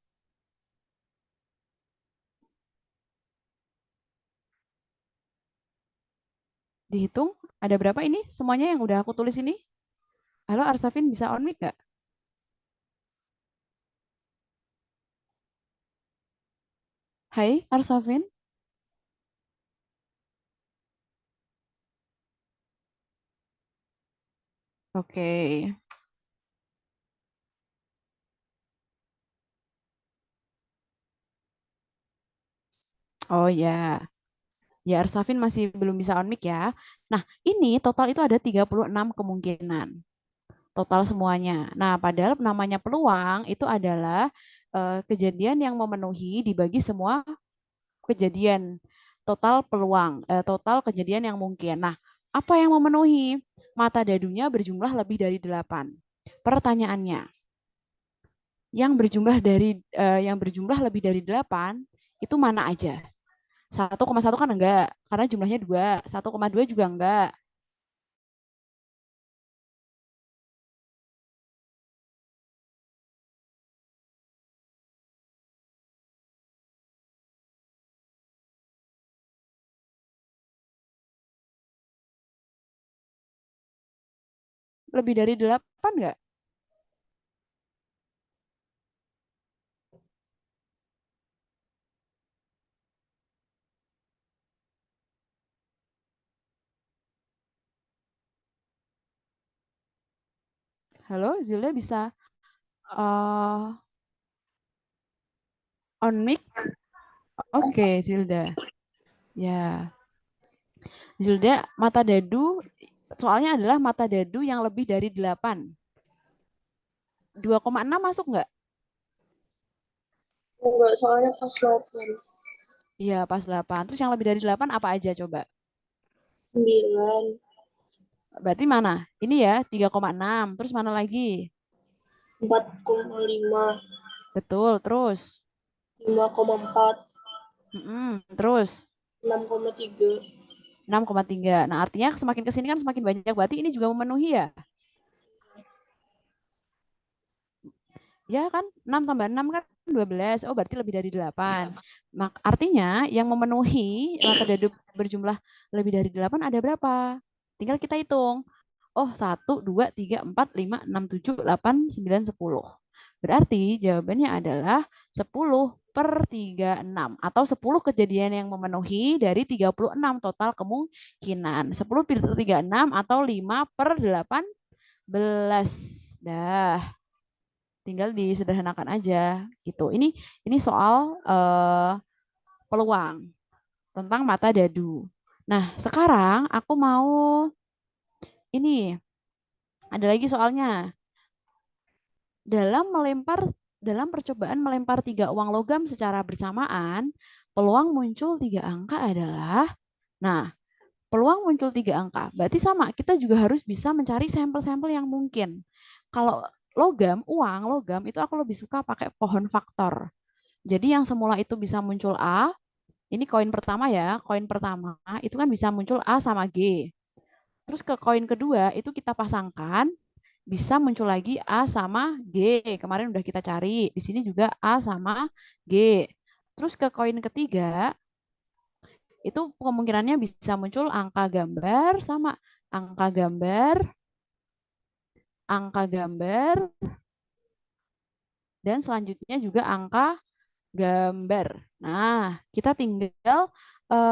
Dihitung, ada berapa ini? Semuanya yang udah aku tulis ini? Halo Arsafin, bisa on mic nggak? Hai Arsafin. Oke. Oh ya. Ya Arsafin masih belum bisa on mic ya. Nah, ini total itu ada 36 kemungkinan. Total semuanya. Nah, padahal namanya peluang itu adalah kejadian yang memenuhi dibagi semua kejadian. Total peluang, total kejadian yang mungkin. Nah, apa yang memenuhi? Mata dadunya berjumlah lebih dari 8. Pertanyaannya, yang berjumlah lebih dari 8 itu mana aja? 1,1 kan enggak, karena jumlahnya 2. 1,2 juga enggak. Lebih dari 8 enggak? Halo, Zilda bisa on mic? Oke, Zilda. Ya, Zilda, mata dadu soalnya adalah mata dadu yang lebih dari 8. 2,6 masuk nggak? Enggak, soalnya pas 8. Iya, pas 8. Terus yang lebih dari 8 apa aja coba? 9, Berarti mana? Ini ya, 3,6. Terus mana lagi? 4,5, Betul, terus. 5,4, Terus 6,3. 6,3. Nah, artinya semakin ke sini kan semakin banyak. Berarti ini juga memenuhi ya? Ya kan? 6 tambah 6 kan 12. Oh, berarti lebih dari 8. Artinya yang memenuhi mata dadu berjumlah lebih dari 8 ada berapa? Tinggal kita hitung. Oh, 1, 2, 3, 4, 5, 6, 7, 8, 9, 10. Berarti jawabannya adalah 10/36 atau 10 kejadian yang memenuhi dari 36 total kemungkinan. 10/36 atau 5/18. Dah, tinggal disederhanakan aja gitu. Ini soal peluang tentang mata dadu. Nah, sekarang aku mau ini ada lagi soalnya. Dalam melempar dalam percobaan melempar 3 uang logam secara bersamaan, peluang muncul 3 angka adalah, nah, peluang muncul 3 angka. Berarti sama, kita juga harus bisa mencari sampel-sampel yang mungkin. Kalau logam itu aku lebih suka pakai pohon faktor. Jadi yang semula itu bisa muncul A, ini koin pertama ya, koin pertama itu kan bisa muncul A sama G. Terus ke koin kedua itu kita pasangkan bisa muncul lagi A sama G. Kemarin udah kita cari. Di sini juga A sama G. Terus ke koin ketiga, itu kemungkinannya bisa muncul angka gambar sama angka gambar, angka gambar, dan selanjutnya juga angka gambar. Nah, kita tinggal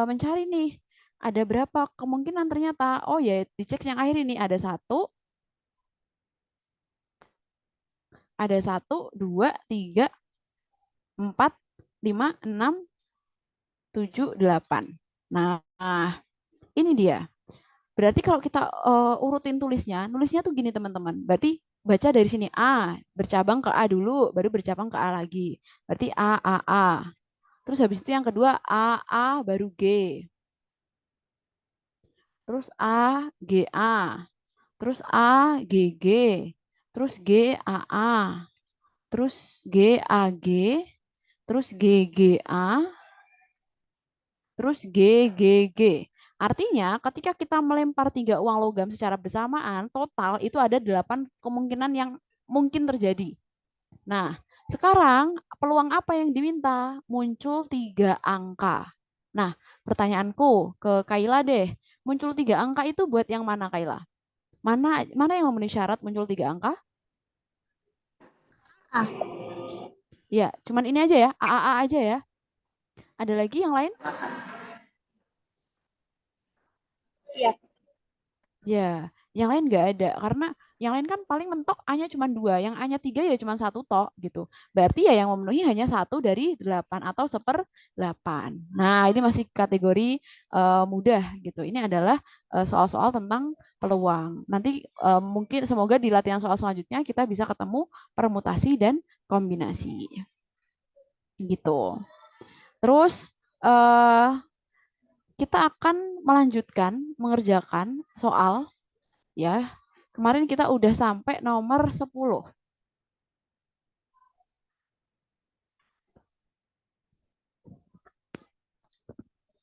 mencari nih, ada berapa kemungkinan ternyata. Oh ya, dicek yang akhir ini ada satu, dua, tiga, 4, 5, 6, 7, 8. Nah, ini dia. Berarti kalau kita urutin nulisnya tuh gini teman-teman. Berarti baca dari sini A, bercabang ke A dulu, baru bercabang ke A lagi. Berarti A. Terus habis itu yang kedua A, baru G. Terus A, terus G. Terus A. Terus G, terus G, terus G. Artinya, ketika kita melempar 3 uang logam secara bersamaan, total itu ada 8 kemungkinan yang mungkin terjadi. Nah, sekarang peluang apa yang diminta? Muncul 3 angka. Nah, pertanyaanku ke Kaila deh, muncul 3 angka itu buat yang mana, Kaila? Mana mana yang memenuhi syarat muncul 3 angka? Ah, Ya, cuman ini aja ya, AAA aja ya. Ada lagi yang lain? iya. Ya, yang lain nggak ada karena yang lain kan paling mentok A-nya cuma 2, yang A-nya 3 ya cuma satu tok gitu. Berarti ya yang memenuhi hanya 1 dari 8 atau 1/8. Nah, ini masih kategori mudah gitu. Ini adalah soal-soal tentang peluang. Nanti mungkin semoga di latihan soal selanjutnya kita bisa ketemu permutasi dan kombinasi gitu. Terus eh kita akan melanjutkan mengerjakan soal ya. Kemarin kita udah sampai nomor 10.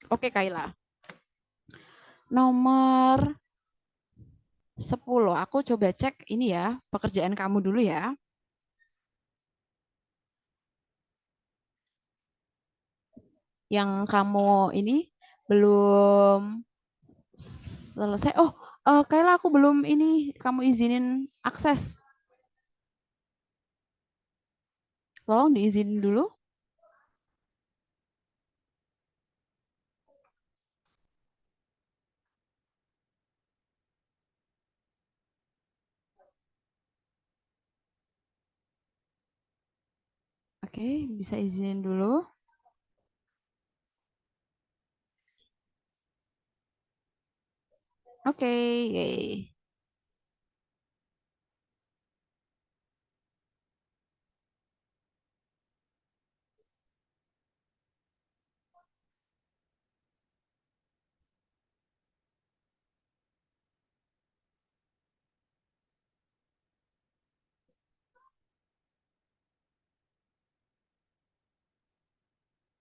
Oke, Kaila. Nomor 10. Aku coba cek ini ya, pekerjaan kamu dulu ya. Yang kamu ini belum selesai. Oh, Kaila aku belum ini, kamu izinin akses. Tolong diizinin dulu. Oke, bisa izinin dulu. Oke, yeay.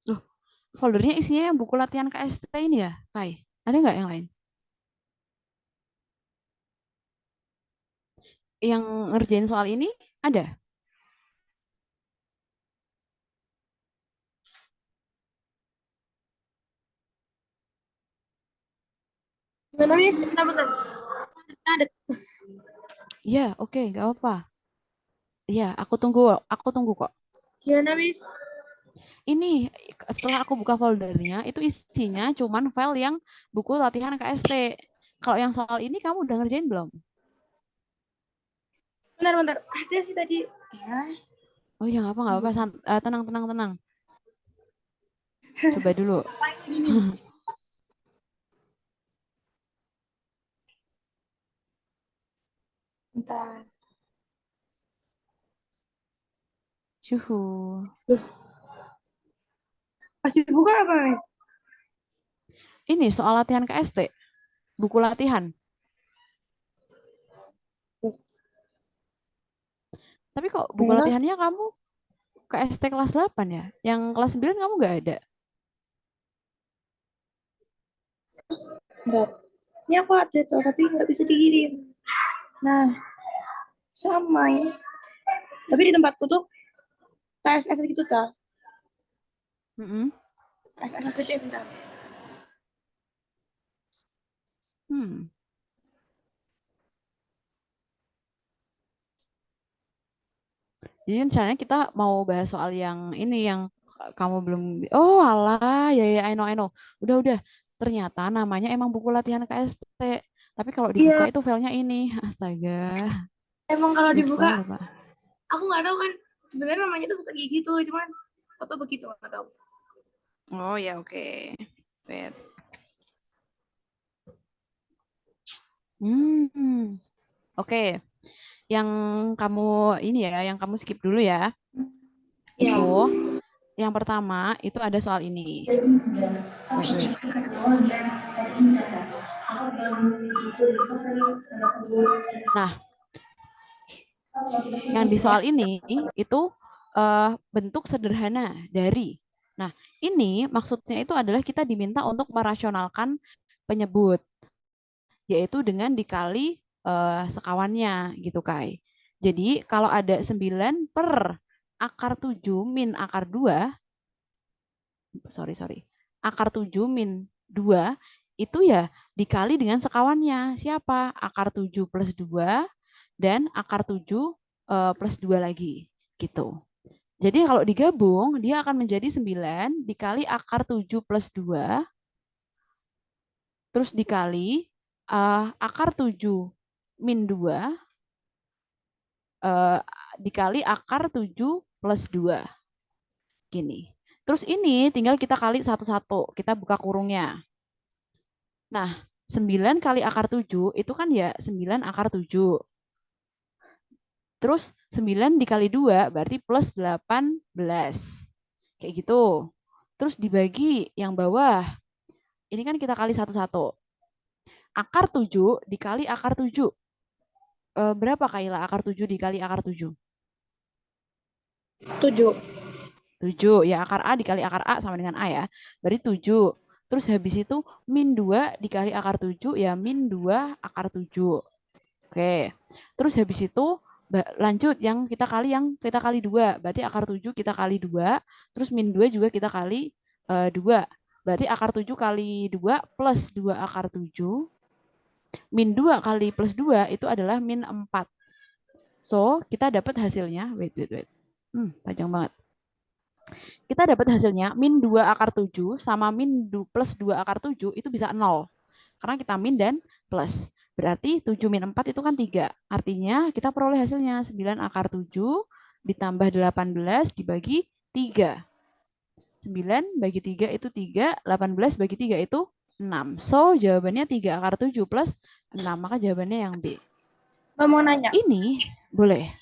Loh, foldernya isinya yang buku latihan KST ini ya, Kai? Ada nggak yang lain? Yang ngerjain soal ini ada? Gimana, Miss? Bentar, bentar. Ada. Iya, oke, nggak apa-apa. Iya, aku tunggu kok. Gimana, Miss? Ini setelah aku buka foldernya, itu isinya cuman file yang buku latihan KST. Kalau yang soal ini kamu udah ngerjain belum? Bentar, bentar. Ada sih tadi. Ya. Oh ya, nggak apa, tenang, tenang, tenang. Coba dulu. Ini nih. Bentar. Cuhu. Loh, masih buka apa, Miss? Ini soal latihan KST, buku latihan. Tapi kok buku Enggak. latihannya kamu KST kelas 8 ya? Yang kelas 9 kamu nggak ada? Enggak. Ini aku ada tuh, tapi nggak bisa dikirim. Nah, sama ya. Tapi di tempatku tuh TSS gitu ta. Mm-mm. TSS gede bentar. Hmm. Jadi rencananya kita mau bahas soal yang ini yang kamu belum. Oh alah, ya ya, I know. Udah. Ternyata namanya emang buku latihan KST. Tapi kalau dibuka Iya, itu filenya ini. Astaga, emang kalau lupa, dibuka, lupa. aku nggak tahu kan. Sebenarnya namanya tuh bukan kayak gitu, cuman foto begitu nggak tahu. Oh ya, oke. Wait. Hmm, oke. Yang kamu ini ya, yang kamu skip dulu ya. Iya. Itu yang pertama itu ada soal ini. Wait. Nah, yang di soal ini itu bentuk sederhana dari. Nah, ini maksudnya itu adalah kita diminta untuk merasionalkan penyebut, yaitu dengan dikali sekawannya gitu, Kai. Jadi kalau ada 9 per akar 7 min akar 2, akar 7 min 2, itu ya dikali dengan sekawannya. Siapa? Akar 7 plus 2 dan akar 7 plus 2 lagi. Gitu. Jadi kalau digabung, dia akan menjadi 9 dikali akar 7 plus 2, terus dikali akar 7 min 2, dikali akar 7 plus 2. Gini. Terus ini tinggal kita kali satu-satu. Kita buka kurungnya. Nah, 9 kali akar 7 itu kan ya 9 akar 7. Terus 9 dikali 2 berarti plus 18. Kayak gitu. Terus dibagi yang bawah. Ini kan kita kali satu-satu. Akar 7 dikali akar 7. Berapa Kaila akar 7 dikali akar 7? 7. 7. Ya, akar A dikali akar A sama dengan A ya. Berarti 7. Terus habis itu min 2 dikali akar 7 ya min 2 akar 7. Oke. Terus habis itu lanjut yang kita kali 2. Berarti akar 7 kita kali 2. Terus min 2 juga kita kali 2. Berarti akar 7 kali 2 plus 2 akar 7. Min 2 kali plus 2 itu adalah min 4. So, kita dapat hasilnya. Wait. Panjang banget. Kita dapat hasilnya min 2 akar 7 sama min plus 2 akar 7 itu bisa 0. Karena kita min dan plus. Berarti 7 min 4 itu kan 3. Artinya kita peroleh hasilnya 9 akar 7 ditambah 18 dibagi 3. 9 bagi 3 itu 3, 18 bagi 3 itu 6. So, jawabannya 3 akar 7 plus 6. Maka jawabannya yang B. Mau nanya. Ini boleh.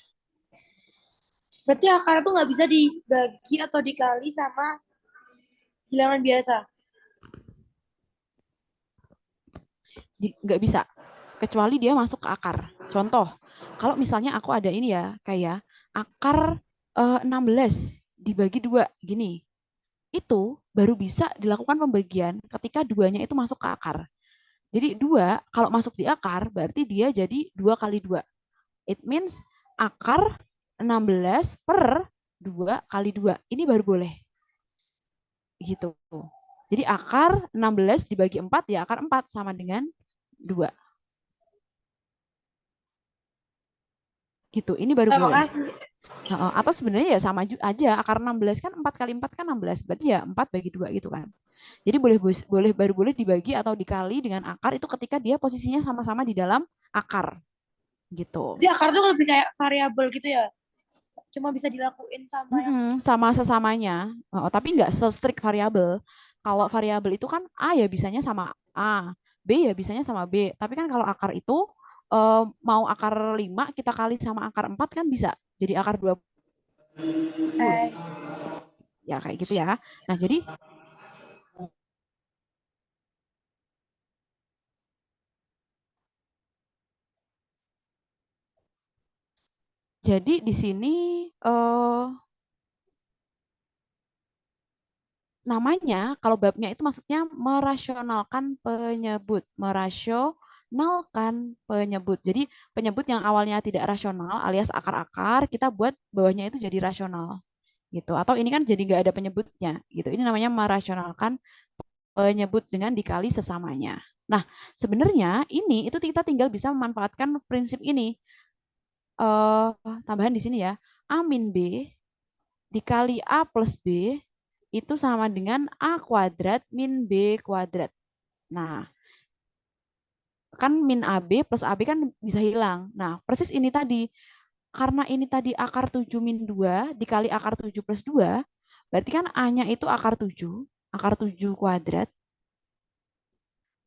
Berarti akar itu nggak bisa dibagi atau dikali sama bilangan biasa? Nggak bisa. Kecuali dia masuk ke akar. Contoh, kalau misalnya aku ada ini ya, kayak akar 16 dibagi 2, gini. Itu baru bisa dilakukan pembagian ketika duanya itu masuk ke akar. Jadi 2 kalau masuk di akar berarti dia jadi 2 kali 2. It means akar 16 per 2 kali 2. Ini baru boleh. Gitu. Jadi akar 16 dibagi 4 ya akar 4 sama dengan 2. Gitu. Ini baru boleh. Makasih. Atau sebenarnya ya sama aja. Akar 16 kan 4 kali 4 kan 16. Berarti ya 4 bagi 2 gitu kan. Jadi baru boleh dibagi atau dikali dengan akar itu ketika dia posisinya sama-sama di dalam akar. Gitu. Jadi akar itu lebih kayak variabel gitu ya? Cuma bisa dilakuin sama yang sama sesamanya. Tapi nggak se-strict variabel. Kalau variabel itu kan A ya bisanya sama A, B ya bisanya sama B. Tapi kan kalau akar itu mau akar 5 kita kali sama akar 4 kan bisa. Jadi akar 20. Ya kayak gitu ya. Nah, jadi di sini namanya kalau babnya itu maksudnya merasionalkan penyebut. Jadi penyebut yang awalnya tidak rasional alias akar-akar kita buat bawahnya itu jadi rasional gitu. Atau ini kan jadi nggak ada penyebutnya gitu. Ini namanya merasionalkan penyebut dengan dikali sesamanya. Nah, sebenarnya ini itu kita tinggal bisa memanfaatkan prinsip ini. Tambahan di sini ya. A min B dikali A plus B itu sama dengan A kuadrat min B kuadrat. Nah, kan min AB plus AB kan bisa hilang. Nah, persis ini tadi. Karena ini tadi akar 7 min 2 dikali akar 7 plus 2, berarti kan A-nya itu akar 7 kuadrat,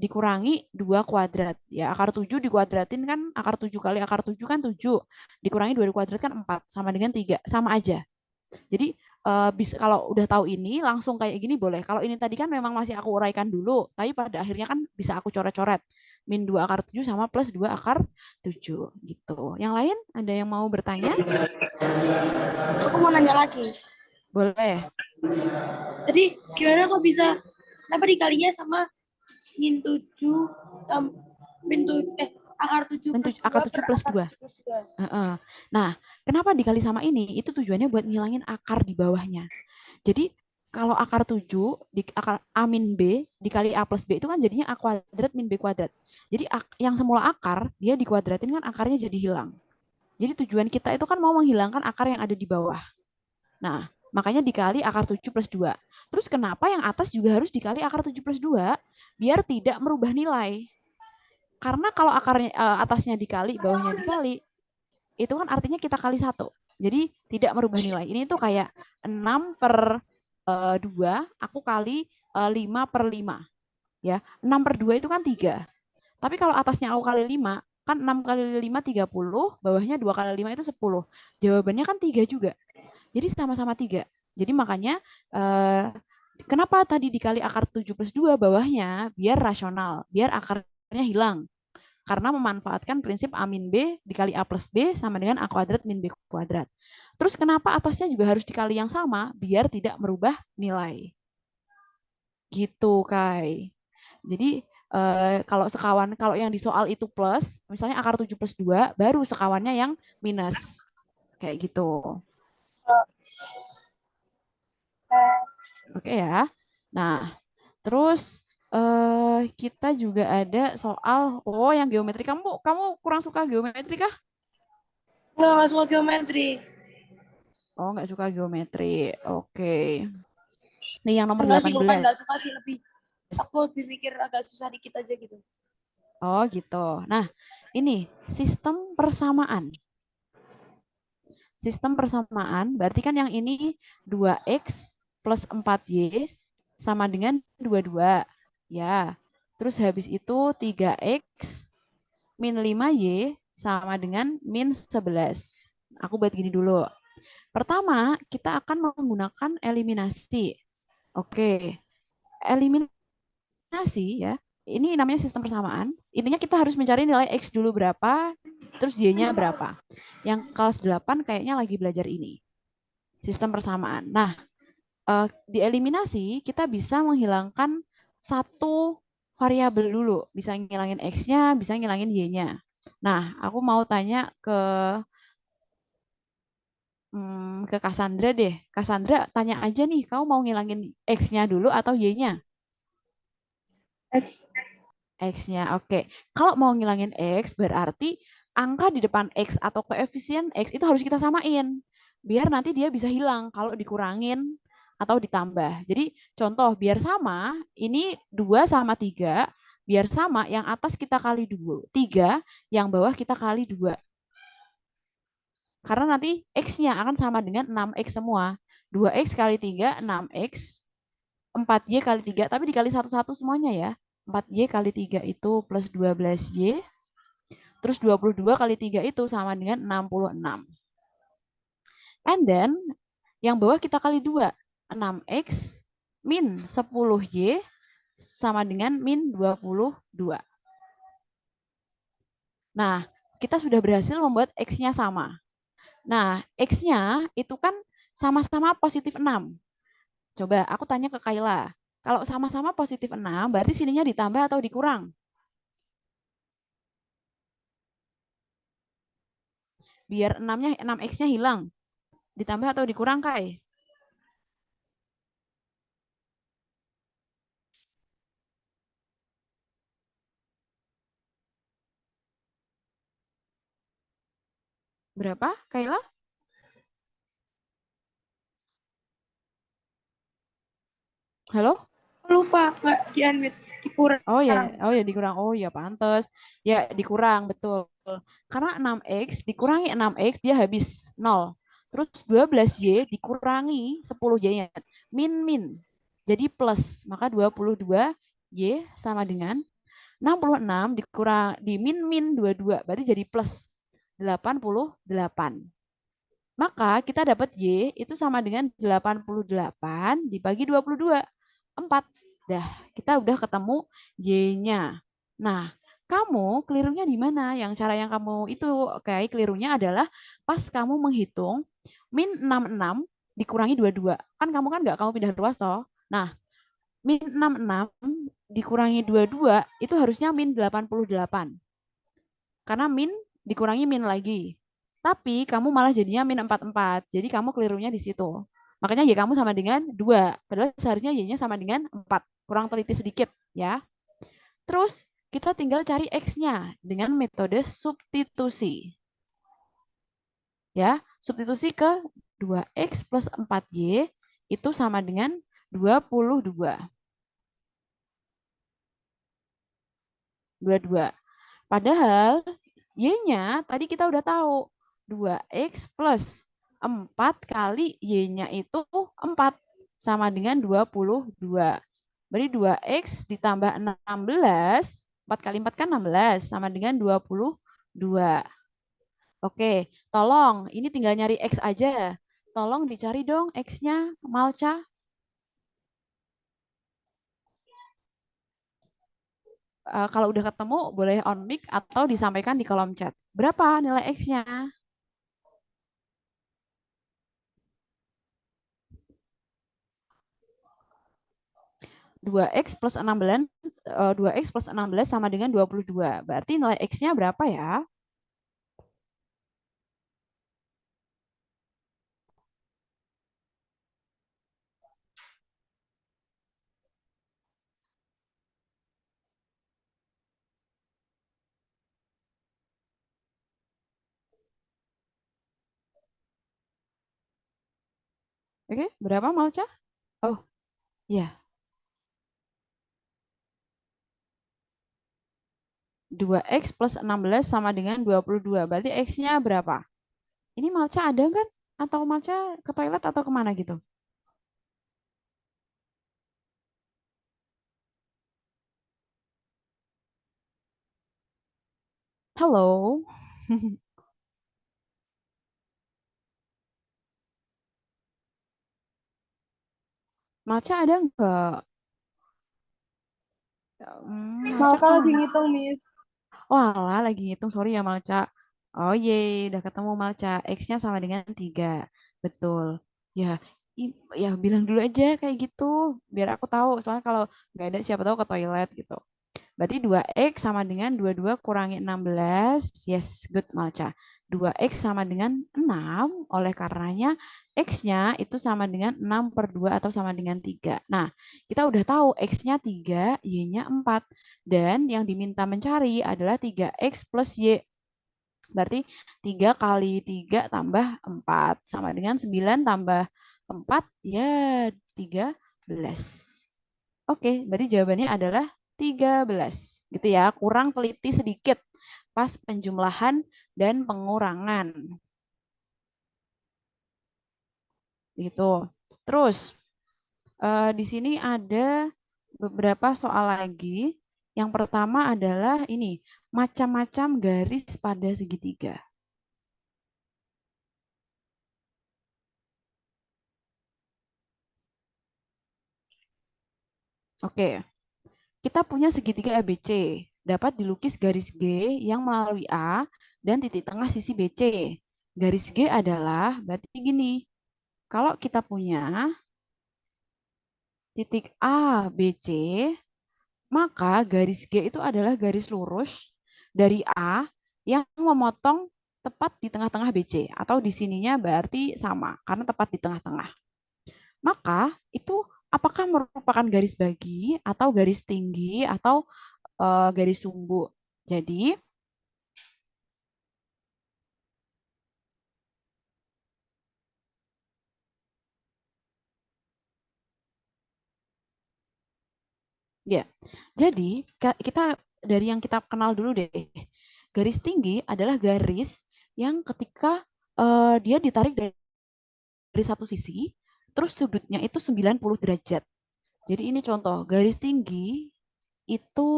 dikurangi 2 kuadrat. Ya, akar 7 dikuadratin kan, akar 7 kali akar 7 kan 7. Dikurangi 2 kuadrat kan 4, sama dengan 3. Sama aja. Jadi bisa kalau udah tahu ini langsung kayak gini boleh. Kalau ini tadi kan memang masih aku uraikan dulu, tapi pada akhirnya kan bisa aku coret-coret. Min 2 akar 7 sama plus 2 akar 7 gitu. Yang lain ada yang mau bertanya? Aku mau nanya lagi. Boleh. Jadi gimana kok bisa, kenapa dikalinya sama min 7 min akar 7 plus 2 akar 7 per plus akar 2. 7 plus 2. Nah, kenapa dikali sama ini? Itu tujuannya buat ngilangin akar di bawahnya. Jadi kalau akar 7 di akar A min B dikali A plus B itu kan jadinya A kuadrat min B kuadrat. Jadi yang semula akar, dia dikuadratin kan akarnya jadi hilang. Jadi tujuan kita itu kan mau menghilangkan akar yang ada di bawah. Nah, makanya dikali akar 7 plus 2. Terus kenapa yang atas juga harus dikali akar 7 plus 2? Biar tidak merubah nilai. Karena kalau akarnya atasnya dikali, bawahnya dikali, itu kan artinya kita kali 1. Jadi tidak merubah nilai. Ini tuh kayak 6 per 2, aku kali 5 per 5. Ya, 6 per 2 itu kan 3. Tapi kalau atasnya aku kali 5, kan 6 kali 5 30, bawahnya 2 kali 5 itu 10. Jawabannya kan 3 juga. Jadi sama-sama 3. Jadi makanya kenapa tadi dikali akar 7 plus 2 bawahnya? Biar rasional, biar akarnya hilang. Karena memanfaatkan prinsip A min B dikali A plus B sama dengan A kuadrat min B kuadrat. Terus kenapa atasnya juga harus dikali yang sama? Biar tidak merubah nilai. Gitu, Kai. Jadi kalau yang di soal itu plus, misalnya akar 7 plus 2, baru sekawannya yang minus. Kayak gitu. Oke ya. Nah, terus kita juga ada soal yang geometri. Kamu kurang suka geometri kah? Nggak suka geometri. Oh, nggak suka geometri. Oke. Nih yang nomor Enggak sih, bukan 18. nggak suka sih, aku lebih mikir agak susah dikit aja gitu. Oh, gitu. Nah, ini sistem persamaan. Sistem persamaan berarti kan yang ini 2x plus 4y sama dengan 22. Ya. Terus habis itu 3x min 5y sama dengan min 11. Aku buat gini dulu. Pertama, kita akan menggunakan eliminasi. Oke, eliminasi ya. Ini namanya sistem persamaan. Intinya kita harus mencari nilai X dulu berapa, terus Y-nya berapa. Yang kelas 8 kayaknya lagi belajar ini. Sistem persamaan. Nah, di eliminasi kita bisa menghilangkan satu variabel dulu. Bisa ngilangin X-nya, bisa ngilangin Y-nya. Nah, aku mau tanya ke Cassandra deh. Cassandra, tanya aja nih, kamu mau ngilangin X-nya dulu atau Y-nya? X. X-nya, oke. Kalau mau ngilangin X, berarti angka di depan X atau koefisien X itu harus kita samain. Biar nanti dia bisa hilang kalau dikurangin atau ditambah. Jadi contoh, biar sama, ini 2 sama 3, biar sama, yang atas kita kali 2, 3, yang bawah kita kali 2. Karena nanti X-nya akan sama dengan 6X semua. 2X kali 3, 6X. 4Y kali 3, tapi dikali satu-satu semuanya ya. 4Y kali 3 itu plus 12Y. Terus 22 kali 3 itu sama dengan 66. And then, yang bawah kita kali 2. 6X min 10Y sama dengan min 22. Nah, kita sudah berhasil membuat X-nya sama. Nah, X-nya itu kan sama-sama positif 6. Coba aku tanya ke Kayla. Kalau sama-sama positif 6, berarti sininya ditambah atau dikurang? Biar 6X-nya hilang. Ditambah atau dikurang, Kai? Berapa, Kayla? Halo? Lupa nggak di unmute, dikurang. Oh ya dikurang. Oh ya pantas. Ya dikurang, betul. Karena 6X dikurangi 6X dia habis 0. Terus 12Y dikurangi 10Y-nya. Min. Jadi plus. Maka 22Y sama dengan 66 dikurang di min 22. Berarti jadi plus 88. Maka kita dapat Y itu sama dengan 88 dibagi 22. 4. Dah, kita udah ketemu Y-nya. Nah, kamu kelirunya di mana? Yang cara yang kamu itu, oke, kelirunya adalah pas kamu menghitung min 66 dikurangi 22. Kan kamu kan nggak kamu pindah ruas toh. Nah, min 66 dikurangi 22 itu harusnya min 88. Karena min dikurangi min lagi. Tapi kamu malah jadinya min 44. Jadi kamu kelirunya di situ. Makanya Y kamu sama dengan 2. Padahal seharusnya Y-nya sama dengan 4. Kurang teliti sedikit ya. Terus kita tinggal cari X-nya dengan metode substitusi. Ya, substitusi ke 2X plus 4Y itu sama dengan 22. 22. Padahal Y-nya tadi kita udah tahu 2X plus 4 kali Y-nya itu 4 sama dengan 22. Berarti 2X ditambah 16, 4 kali 4 kan 16 sama dengan 22. Oke, tolong ini tinggal nyari X aja. Tolong dicari dong X-nya, Malca. Kalau udah ketemu boleh on mic atau disampaikan di kolom chat. Berapa nilai X-nya? 2X plus 16, 2X plus 16 sama dengan 22. Berarti nilai X-nya berapa ya? Oke, berapa Malca? Oh, ya. 2X plus 16 sama dengan 22. Berarti X-nya berapa? Ini Malca ada kan? Atau Malca ke toilet atau kemana gitu? Halo? Malca ada nggak? Malca Malka lagi kemana? ngitung, Miss. Oh alah, lagi ngitung. Sorry ya Malca. Oh ye, udah ketemu Malca. X-nya sama dengan 3. Betul. Ya, ya bilang dulu aja kayak gitu. Biar aku tahu. Soalnya kalau nggak ada siapa tahu ke toilet gitu. Berarti 2X sama dengan 22 kurangi 16. Yes, good Malca. 2X sama dengan 6. Oleh karenanya X-nya itu sama dengan 6 per 2 atau sama dengan 3. Nah, kita udah tahu X-nya 3, Y-nya 4. Dan yang diminta mencari adalah 3X plus Y. Berarti 3 kali 3 tambah 4. Sama dengan 9 tambah 4, ya 13. Oke, berarti jawabannya adalah 13. Gitu ya, kurang teliti sedikit pas penjumlahan dan pengurangan. Gitu. Terus, di sini ada beberapa soal lagi. Yang pertama adalah ini, macam-macam garis pada segitiga. Oke, kita punya segitiga ABC. Dapat dilukis garis G yang melalui A dan titik tengah sisi BC. Garis G adalah, berarti gini, kalau kita punya titik A, B, C, maka garis G itu adalah garis lurus dari A yang memotong tepat di tengah-tengah BC. Atau di sininya berarti sama, karena tepat di tengah-tengah. Maka itu apakah merupakan garis bagi atau garis tinggi atau garis sumbu. Jadi, ya. Jadi, kita dari yang kita kenal dulu deh. Garis tinggi adalah garis yang ketika dia ditarik dari satu sisi, terus sudutnya itu 90 derajat. Jadi ini contoh, garis tinggi itu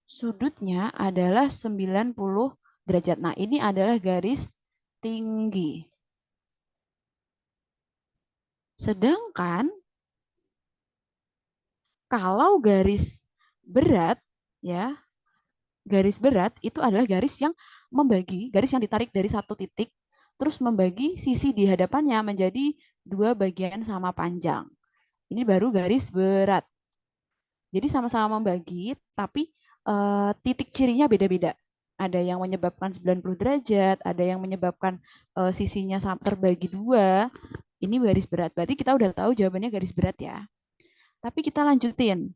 sudutnya adalah 90 derajat. Nah, ini adalah garis tinggi. Sedangkan kalau garis berat, ya, garis berat itu adalah garis yang membagi, garis yang ditarik dari satu titik, terus membagi sisi di hadapannya menjadi dua bagian sama panjang. Ini baru garis berat. Jadi sama-sama membagi, tapi titik cirinya beda-beda. Ada yang menyebabkan 90 derajat, ada yang menyebabkan sisinya terbagi dua. Ini garis berat. Berarti kita udah tahu jawabannya garis berat ya. Tapi kita lanjutin.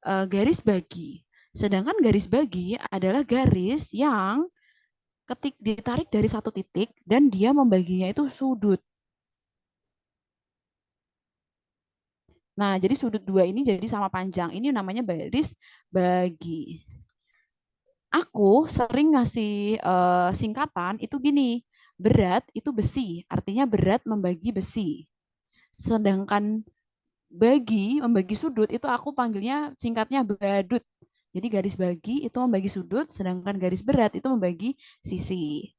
Garis bagi. Sedangkan garis bagi adalah garis yang ditarik dari satu titik dan dia membaginya itu sudut. Nah, jadi sudut dua ini jadi sama panjang. Ini namanya garis bagi. Aku sering ngasih singkatan itu gini, berat itu besi, artinya berat membagi besi. Sedangkan membagi sudut itu aku panggilnya singkatnya badut. Jadi garis bagi itu membagi sudut, sedangkan garis berat itu membagi sisi.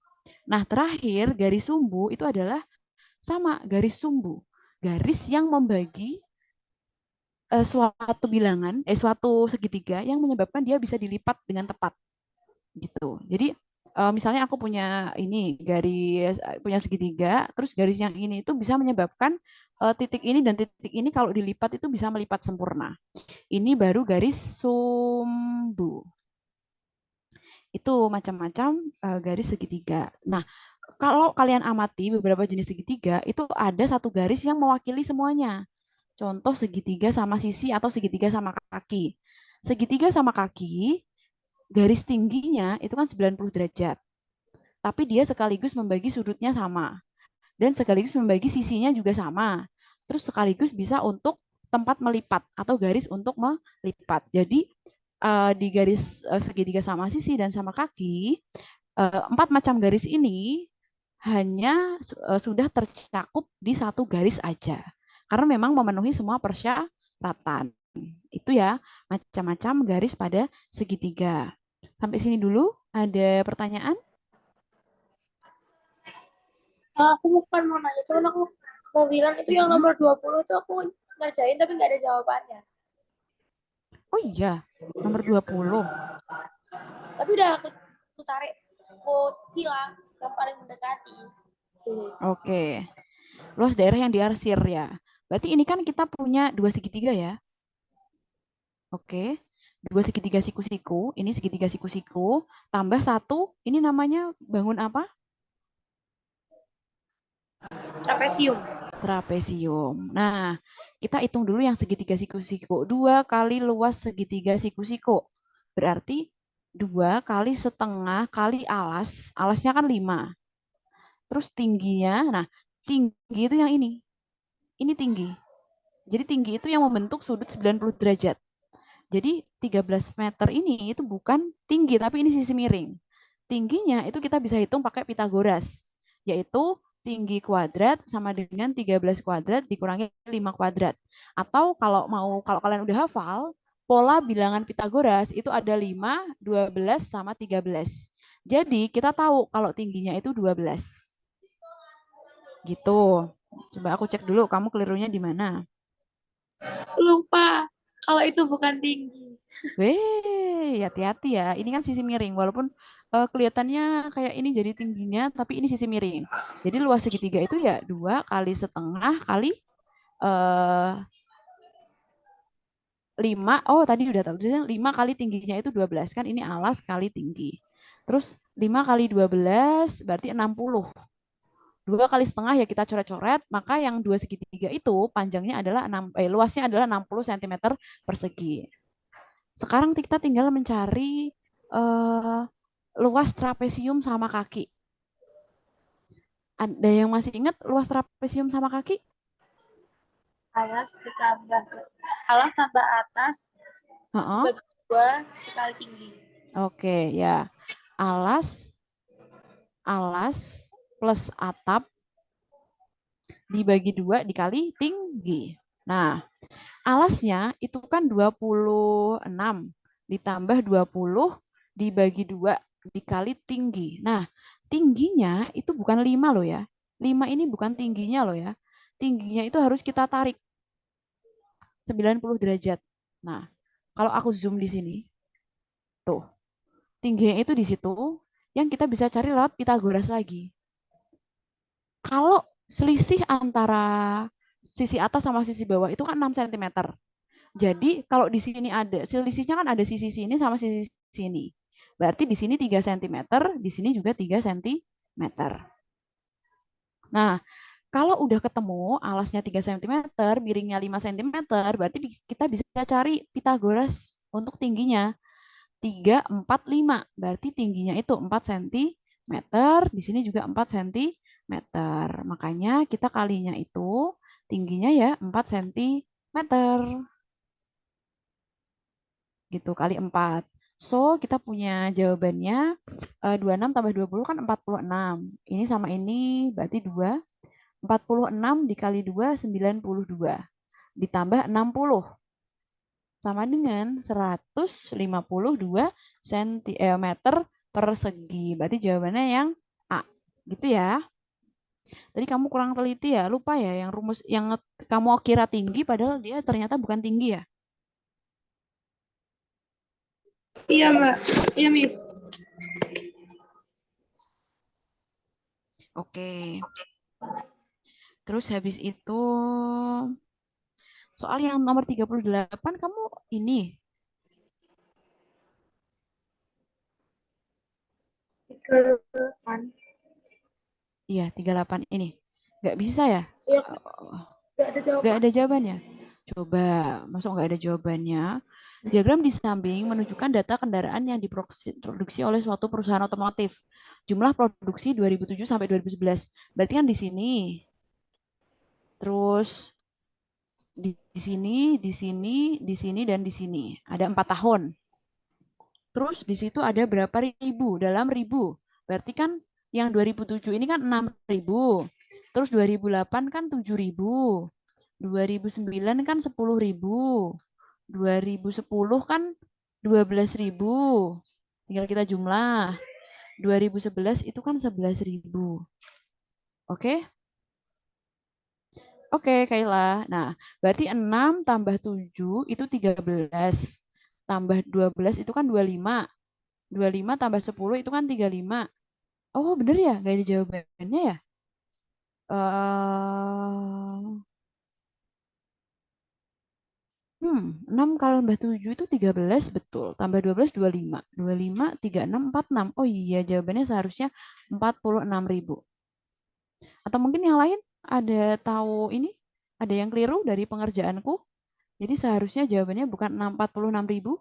Nah, terakhir garis sumbu itu adalah sama garis sumbu, garis yang membagi suatu segitiga yang menyebabkan dia bisa dilipat dengan tepat gitu. Jadi misalnya aku punya ini garis punya segitiga, terus garis yang ini itu bisa menyebabkan titik ini dan titik ini kalau dilipat itu bisa melipat sempurna. Ini baru garis sumbu. Itu macam-macam garis segitiga. Nah, kalau kalian amati beberapa jenis segitiga, itu ada satu garis yang mewakili semuanya. Contoh segitiga sama sisi atau segitiga sama kaki. Segitiga sama kaki, garis tingginya itu kan 90 derajat. Tapi dia sekaligus membagi sudutnya sama. Dan sekaligus membagi sisinya juga sama. Terus sekaligus bisa untuk tempat melipat atau garis untuk melipat. Jadi di garis segitiga sama sisi dan sama kaki, empat macam garis ini hanya sudah tercakup di satu garis aja. Karena memang memenuhi semua persyaratan. Itu ya, macam-macam garis pada segitiga. Sampai sini dulu, ada pertanyaan? Aku bukan mau nanya, cuman aku mau bilang itu yang nomor 20 itu aku ngerjain tapi nggak ada jawabannya. Oh iya, nomor 20. Tapi udah aku tarik, aku silang yang paling mendekati. Oke. Luas daerah yang diarsir ya. Berarti ini kan kita punya dua segitiga ya. Oke. Dua segitiga siku-siku. Ini segitiga siku-siku. Tambah satu. Ini namanya bangun apa? Trapesium. Trapesium. Nah, kita hitung dulu yang segitiga siku-siku. 2 kali luas segitiga siku-siku. Berarti 2 kali setengah kali alas. Alasnya kan 5. Terus tingginya. Nah, tinggi itu yang ini. Ini tinggi. Jadi tinggi itu yang membentuk sudut 90 derajat. Jadi 13 meter ini itu bukan tinggi, tapi ini sisi miring. Tingginya itu kita bisa hitung pakai Pitagoras, yaitu tinggi kuadrat sama dengan 13 kuadrat dikurangi 5 kuadrat. Atau kalau kalian udah hafal, pola bilangan Pitagoras itu ada 5, 12, sama 13. Jadi kita tahu kalau tingginya itu 12. Gitu. Coba aku cek dulu kamu kelirunya di mana. Lupa kalau itu bukan tinggi. Weh, hati-hati ya. Ini kan sisi miring. Walaupun kelihatannya kayak ini jadi tingginya, tapi ini sisi miring. Jadi luas segitiga itu ya 2 kali setengah kali eh 5. Oh, tadi udah tahu. Jadi 5 kali tingginya itu 12 kan. Ini alas kali tinggi. Terus 5 kali 12 berarti 60. 2 kali setengah ya kita coret-coret. Maka yang dua segitiga itu panjangnya adalah luasnya adalah 60 cm persegi. Sekarang kita tinggal mencari eh, luas trapesium sama kaki. Ada yang masih ingat luas trapesium sama kaki? Alas ditambah alas tambah atas Heeh. dibagi 2 dikali tinggi. Oke, ya. Alas, alas plus atap dibagi 2 dikali tinggi. Nah, alasnya itu kan 26 ditambah 20 dibagi 2 dikali tinggi. Nah, tingginya itu bukan 5 loh ya. 5 ini bukan tingginya loh ya. Tingginya itu harus kita tarik 90 derajat. Nah, kalau aku zoom di sini, tuh, tingginya itu di situ yang kita bisa cari lewat Pitagoras lagi. Kalau selisih antara sisi atas sama sisi bawah itu kan 6 cm. Jadi kalau di sini ada selisihnya kan ada sisi sini sama sisi sini. Berarti di sini 3 cm, di sini juga 3 cm. Nah, kalau udah ketemu alasnya 3 cm, miringnya 5 cm, berarti kita bisa cari Pitagoras untuk tingginya. 3, 4, 5. Berarti tingginya itu 4 cm, di sini juga 4 cm. Makanya kita kalinya itu tingginya ya 4 cm. Gitu, kali 4. So, kita punya jawabannya 26 tambah 20 kan 46. Ini sama ini berarti 2. 46 dikali 2, 92. Ditambah 60 sama dengan 152 meter persegi. Berarti jawabannya yang A. Gitu ya. Tadi kamu kurang teliti ya, lupa ya yang rumus yang kamu kira tinggi padahal dia ternyata bukan tinggi ya. Iya, Mbak. Iya, Miss. Oke. Terus habis itu soal yang nomor 38 kamu ini. Kan. Iya, 38 ini. Nggak bisa ya? Iya, Oh, nggak ada nggak jawaban. ada jawabannya. Coba, masuk nggak ada jawabannya? Diagram di samping menunjukkan data kendaraan yang diproduksi oleh suatu perusahaan otomotif. Jumlah produksi 2007 sampai 2011. Berarti kan di sini. Terus di sini, di sini, di sini, dan di sini. Ada 4 tahun. Terus di situ ada berapa ribu dalam ribu. Berarti kan yang 2007 ini kan 6.000. Terus 2008 kan 7.000. 2009 kan 10.000. 2010 kan 12.000. Tinggal kita jumlah. 2011 itu kan 11.000. Oke? Oke, Kayla. Nah, berarti 6 tambah 7 itu 13. Tambah 12 itu kan 25. 25 tambah 10 itu kan 35. Oh, bener ya? Gak ada jawabannya ya? eh 6 kalau tambah 7 itu 13, betul. Tambah 12, 25. 25, 36, 46. Oh iya, jawabannya seharusnya 46.000. Atau mungkin yang lain ada tahu ini? Ada yang keliru dari pengerjaanku? Jadi seharusnya jawabannya bukan 46.000.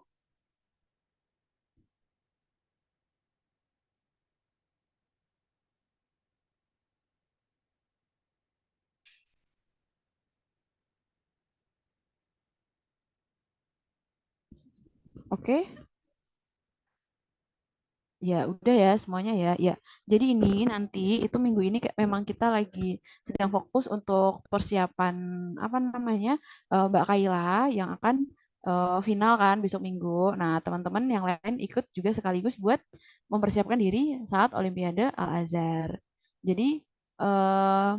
Oke? Ya, udah ya semuanya ya. Ya. Jadi ini nanti itu minggu ini kayak memang kita lagi sedang fokus untuk persiapan apa namanya Mbak Kaila yang akan final kan besok minggu. Nah, teman-teman yang lain ikut juga sekaligus buat mempersiapkan diri saat Olimpiade Al-Azhar. Jadi eh,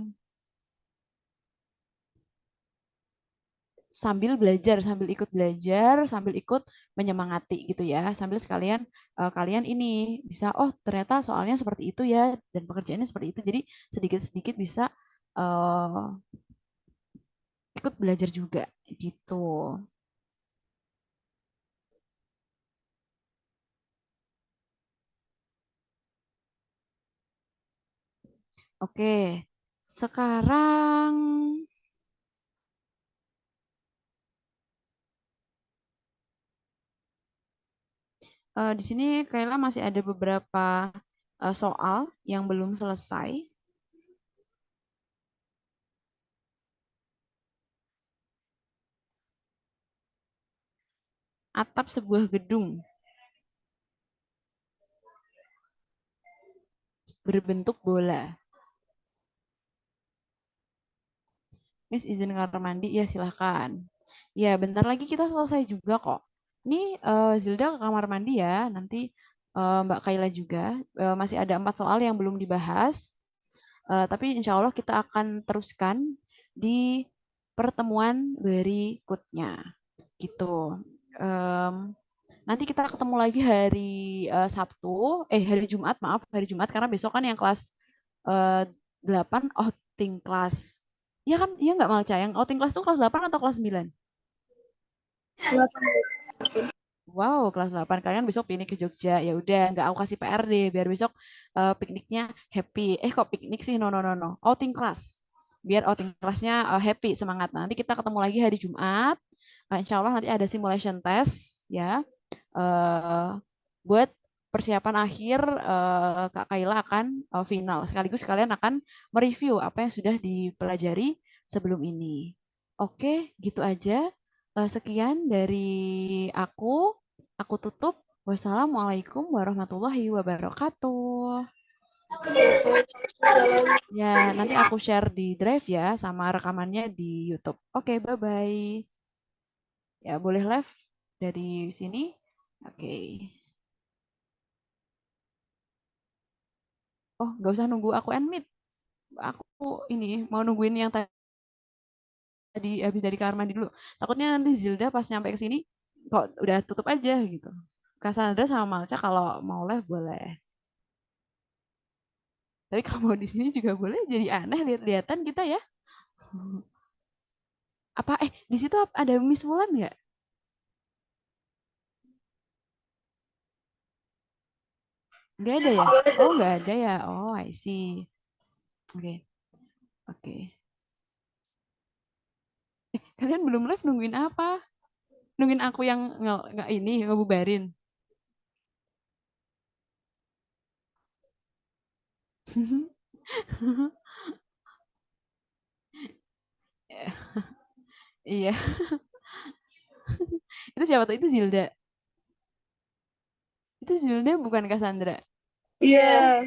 sambil belajar, sambil ikut belajar, sambil ikut menyemangati gitu ya. Sambil sekalian kalian ini bisa, oh ternyata soalnya seperti itu ya, dan pekerjaannya seperti itu. Jadi sedikit-sedikit bisa eh, ikut belajar juga gitu. Oke, sekarang di sini kayaknya masih ada beberapa soal yang belum selesai. Atap sebuah gedung berbentuk bola. Miss izin kamar mandi, ya silahkan. Ya, bentar lagi kita selesai juga kok. Ini Zilda ke kamar mandi ya, nanti Mbak Kaila juga. Masih ada 4 soal yang belum dibahas, tapi insya Allah kita akan teruskan di pertemuan berikutnya. Gitu. Em, Nanti kita ketemu lagi hari Sabtu, hari Jumat, maaf, hari Jumat, karena besok kan yang kelas eh, 8 outing kelas. Iya kan? Iya nggak Malca? Yang outing kelas itu kelas 8 atau kelas 9? Delapan belas. Wow, kelas 8 kalian besok piknik ke Jogja. Ya udah, nggak aku kasih PR deh biar besok pikniknya happy. Kok piknik sih? No no no no. Outing kelas. Biar outing kelasnya happy, semangat. Nanti kita ketemu lagi hari Jumat. Insya Allah nanti ada simulation test ya. eh Buat persiapan akhir Kak Kaila akan final. Sekaligus kalian akan mereview apa yang sudah dipelajari sebelum ini. Oke, gitu aja. Sekian dari aku. Aku tutup. Wassalamualaikum warahmatullahi wabarakatuh. Ya, nanti aku share di Drive ya sama rekamannya di YouTube. Oke, bye-bye. Ya, boleh live dari sini. Oke. Oh, nggak usah nunggu aku admit. Aku ini mau nungguin yang tadi habis dari kamar mandi dulu. Takutnya nanti Zilda pas nyampe ke sini kok udah tutup aja gitu. Cassandra sama Malca kalau mau live boleh. Tapi kalau mau di sini juga boleh. Jadi aneh lihat-lihatan kita ya. Apa di situ ada Miss Wulan nggak? Nggak ada ya? Oh nggak ada ya. Oh I see. Oke oke. Kalian belum live nungguin apa? Nungguin aku yang nggak ini ngebubarin. Iya. Itu siapa tuh? Itu Zilda. Itu Zilda bukan Cassandra. Iya.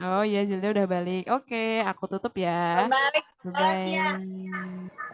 Oh iya, Zilda udah balik. Oke, aku tutup ya. Balik. Makasih ya. Bye-bye.